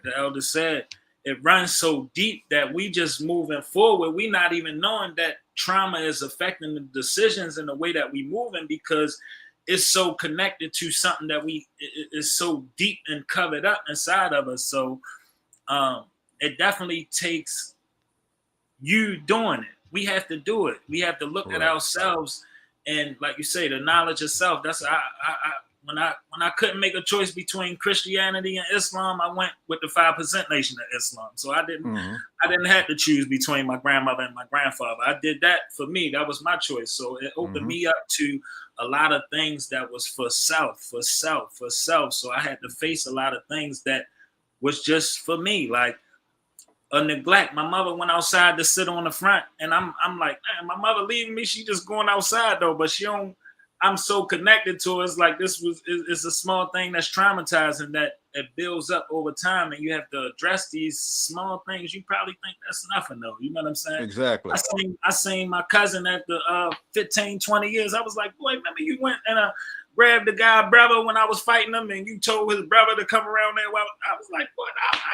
the elder said, it runs so deep that we just moving forward. We not even knowing that trauma is affecting the decisions and the way that we moving, because it's so connected to something that is so deep and covered up inside of us. So it definitely takes you doing it. We have to do it. We have to look at ourselves, and like you say, the knowledge of self. That's when I couldn't make a choice between Christianity and Islam, I went with the 5% Nation of Islam. So I didn't have to choose between my grandmother and my grandfather. I did that for me. That was my choice. So it opened me up to a lot of things that was for self. So I had to face a lot of things that was just for me, like a neglect. My mother went outside to sit on the front, and I'm like, man, my mother leaving me. She just going outside though, but she don't. I'm so connected to it. It's like it's a small thing that's traumatizing that it builds up over time, and you have to address these small things. You probably think that's nothing though. You know what I'm saying? Exactly. I seen my cousin after 15, 20 years. I was like, boy, remember you went and grabbed the guy brother when I was fighting him, and you told his brother to come around there. Well, I was like, boy,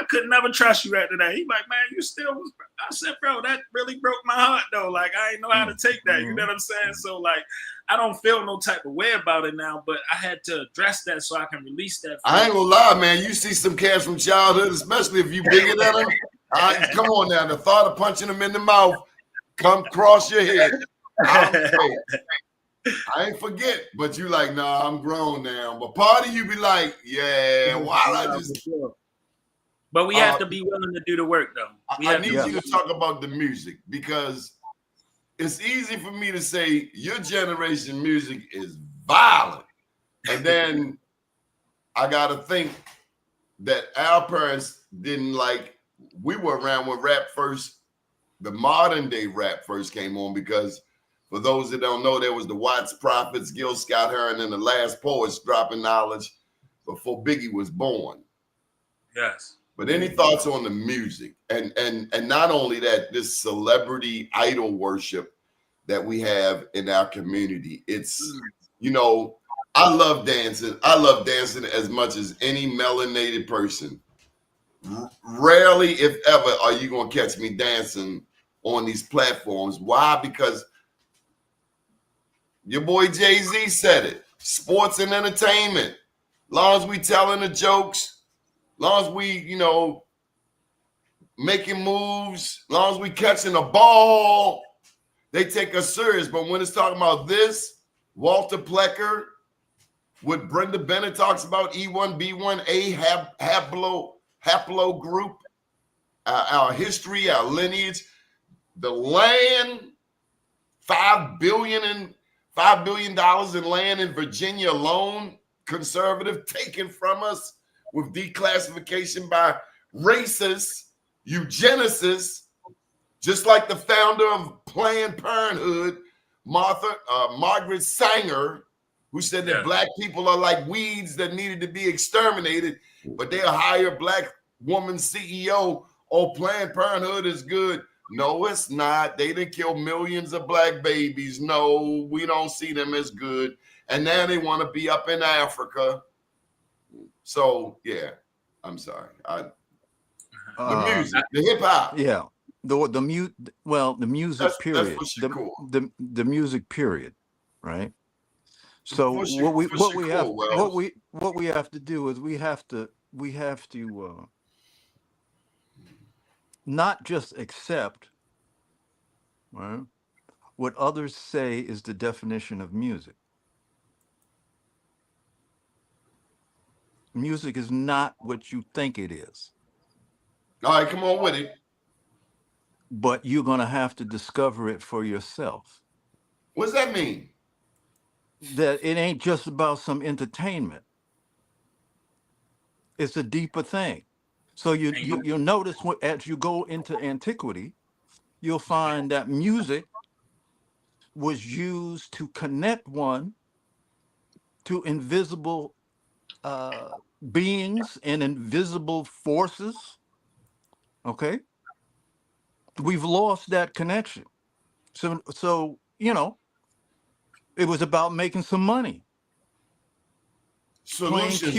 I could never trust you after that. He like, man, you still was. I said, bro, that really broke my heart though. Like, I didn't know how to take that. You know what I'm saying? So like, I don't feel no type of way about it now, but I had to address that so I can release that. I ain't gonna lie, man. You see some cats from childhood, especially if you bigger than them. Come on now. The thought of punching him in the mouth come cross your head. I ain't forget, but you like, nah, I'm grown now. But part of you be like, yeah, why I just. But we have to be willing to do the work, though. I need you to talk about the music, because it's easy for me to say your generation music is violent. And then I got to think that our parents didn't like, we were around when rap first, the modern day rap first came on, because for those that don't know, there was the Watts Prophets, Gil Scott-Heron, and the Last Poets dropping knowledge before Biggie was born. Yes. But any thoughts on the music? And not only that, this celebrity idol worship that we have in our community. It's, you know, I love dancing. I love dancing as much as any melanated person. Rarely, if ever, are you going to catch me dancing on these platforms. Why? Because your boy Jay-Z said it. Sports and entertainment. Long as we telling the jokes, long as we, you know, making moves, long as we catching a ball, they take us serious. But when it's talking about this, Walter Plecker, what Brenda Bennett talks about, E1B1A haplo group, our history, our lineage, the land, $5 billion in land in Virginia alone, conservative, taken from us with declassification by racists, eugenicists, just like the founder of Planned Parenthood, Margaret Sanger, who said that black people are like weeds that needed to be exterminated, but they'll hire a black woman CEO. Oh, Planned Parenthood is good. No, it's not. They didn't kill millions of black babies. No, we don't see them as good. And now they want to be up in Africa. So, yeah, I'm sorry. The music, the hip hop. Yeah. The music That's period. The music period, right? So what we have to do is we have to not just accept, right, what others say is the definition of music. Music is not what you think it is. All right, come on with it. But you're going to have to discover it for yourself. What does that mean? That it ain't just about some entertainment. It's a deeper thing. So you'll notice as you go into antiquity, you'll find that music was used to connect one to invisible beings and invisible forces. Okay? We've lost that connection. So you know, it was about making some money. Solutions,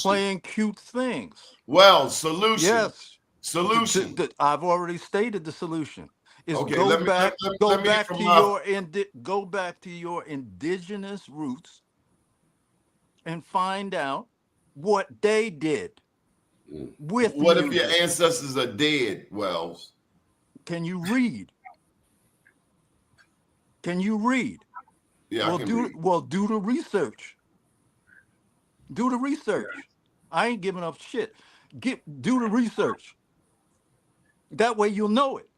playing cute things. Well, solutions. Yes. Solution. I've already stated the solution. Is okay, go back to your indigenous roots and find out what they did with what music. If your ancestors are dead, Wells? Can you read? Yeah, I can read. Well, do the research. Do the research. I ain't giving up shit. Do the research. That way you'll know it.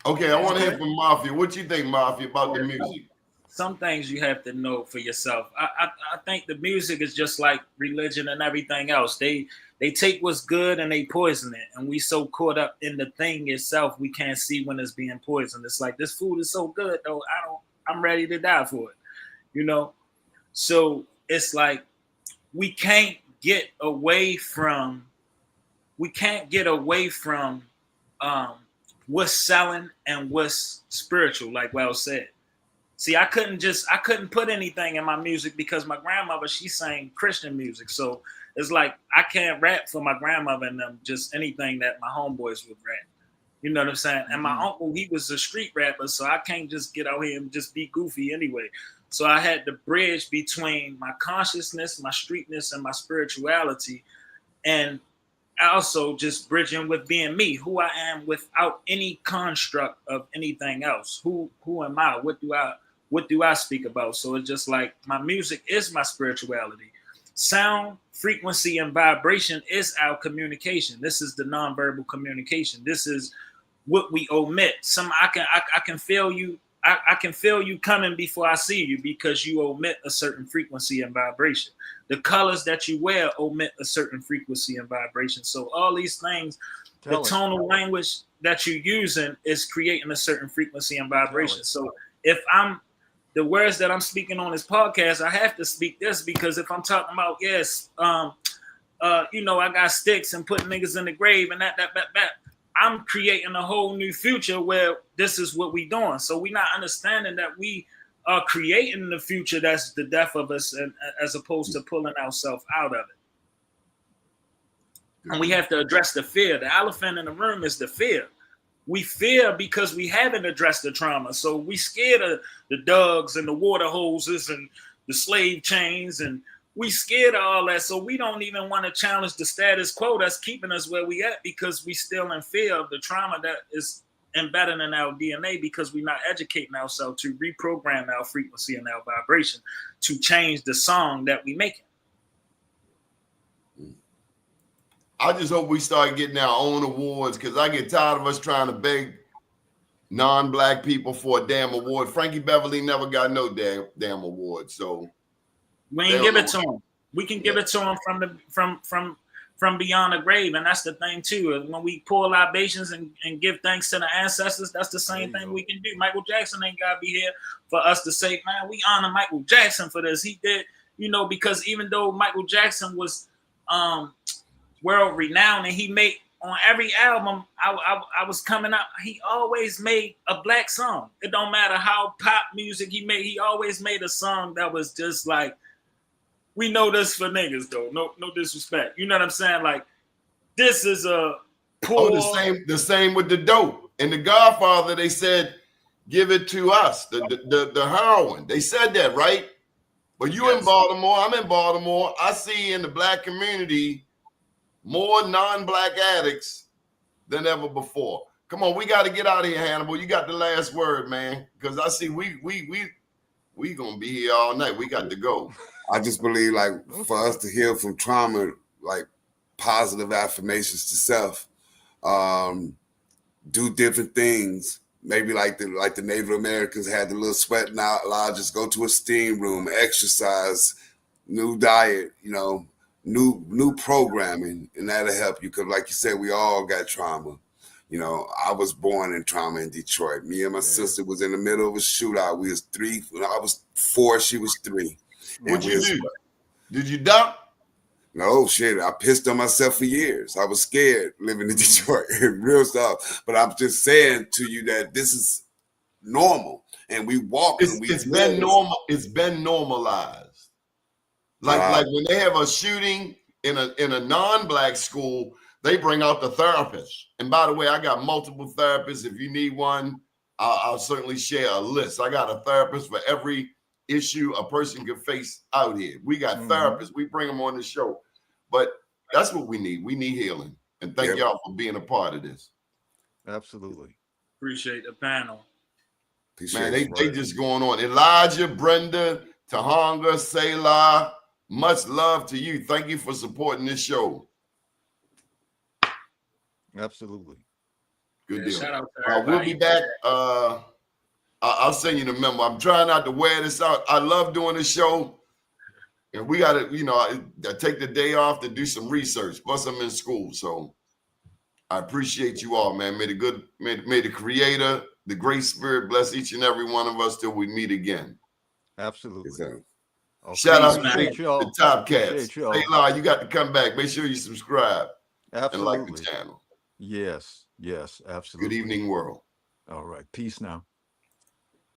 Okay, I want to hear from Mafia. What you think, Mafia, about the music? Some things you have to know for yourself. I think the music is just like religion and everything else. They take what's good and they poison it. And we so caught up in the thing itself, we can't see when it's being poisoned. It's like, this food is so good, though. I'm ready to die for it. You know? So it's like we can't get away from what's selling and what's spiritual, like Wells said. See, I couldn't put anything in my music because my grandmother, she sang Christian music. So it's like I can't rap for my grandmother and them, just anything that my homeboys would rap. You know what I'm saying? And my uncle, he was a street rapper, so I can't just get out here and just be goofy anyway. So I had to bridge between my consciousness, my streetness, and my spirituality. And also just bridging with being me, who I am without any construct of anything else. Who am I? What do I speak about? So it's just like my music is my spirituality. Sound, frequency, and vibration is our communication. This is the nonverbal communication. This is what we omit. I can feel you. I can feel you coming before I see you because you omit a certain frequency and vibration. The colors that you wear omit a certain frequency and vibration. So all these things, the tonal language that you're using is creating a certain frequency and vibration. So if the words that I'm speaking on this podcast, I have to speak this because if I'm talking about, I got sticks and putting niggas in the grave and that, I'm creating a whole new future where this is what we doing. So we're not understanding that we are creating the future that's the death of us, and as opposed to pulling ourselves out of it. And we have to address the fear. The elephant in the room is the fear. We fear because we haven't addressed the trauma. So we scared of the dogs and the water hoses and the slave chains, and we scared of all that. So we don't even want to challenge the status quo that's keeping us where we at because we still in fear of the trauma that is embedded in our DNA because we're not educating ourselves to reprogram our frequency and our vibration to change the song that we making. I just hope we start getting our own awards because I get tired of us trying to beg non-black people for a damn award. Frankie Beverly never got no damn award, so we ain't give it to him. We can give it to him from beyond the grave, and that's the thing too. When we pour libations and give thanks to the ancestors, that's the same thing we can do. Michael Jackson ain't gotta be here for us to say, man, we honor Michael Jackson for this. He did, because even though Michael Jackson was world renowned and he made on every album I was coming out, he always made a black song. It don't matter how pop music he made, he always made a song that was just like, we know this for niggas though. No disrespect. You know what I'm saying? Like, this is a poor. Oh, the same with the dope. In The Godfather, they said, give it to us. The heroin. They said that, right? But you in Baltimore, I'm in Baltimore. I see in the black community more non-black addicts than ever before. Come on, we got to get out of here, Hannibal. You got the last word, man. Because I see we gonna be here all night. We got to go. I just believe, like, for us to heal from trauma, like positive affirmations to self, do different things. Maybe like the Native Americans had the little sweat lodges, go to a steam room, exercise, new diet, new programming, and that'll help you. Because, like you said, we all got trauma. I was born in trauma in Detroit. Me and my sister was in the middle of a shootout. We was 3. When I was 4, she was 3. What'd you do? Did you duck? No, shit. I pissed on myself for years. I was scared living in Detroit. Real stuff. But I'm just saying to you that this is normal. And we walk. It's been normal. It's been normalized. Like when they have a shooting in a non-black school, they bring out the therapist. And by the way, I got multiple therapists. If you need one, I'll certainly share a list. I got a therapist for every issue a person could face out here. We got therapists. We bring them on the show. But that's what we need. We need healing. And thank y'all for being a part of this. Absolutely. Appreciate the panel. Man, they just going on. Elijah, Brenda, Tahonga, Selah, much love to you. Thank you for supporting this show. Absolutely. Good deal. Shout out to we'll be back. I'll send you the memo. I'm trying not to wear this out. I love doing this show. And we got to, I take the day off to do some research. Plus, I'm in school. So I appreciate you all, man. May the Creator, the Great Spirit bless each and every one of us till we meet again. Absolutely. Exactly. Okay. Shout out to y'all. the Top Cats. Y'all. Hey, La, you got to come back. Make sure you subscribe. Absolutely. And like the channel. Yes, absolutely. Good evening, world. All right. Peace now.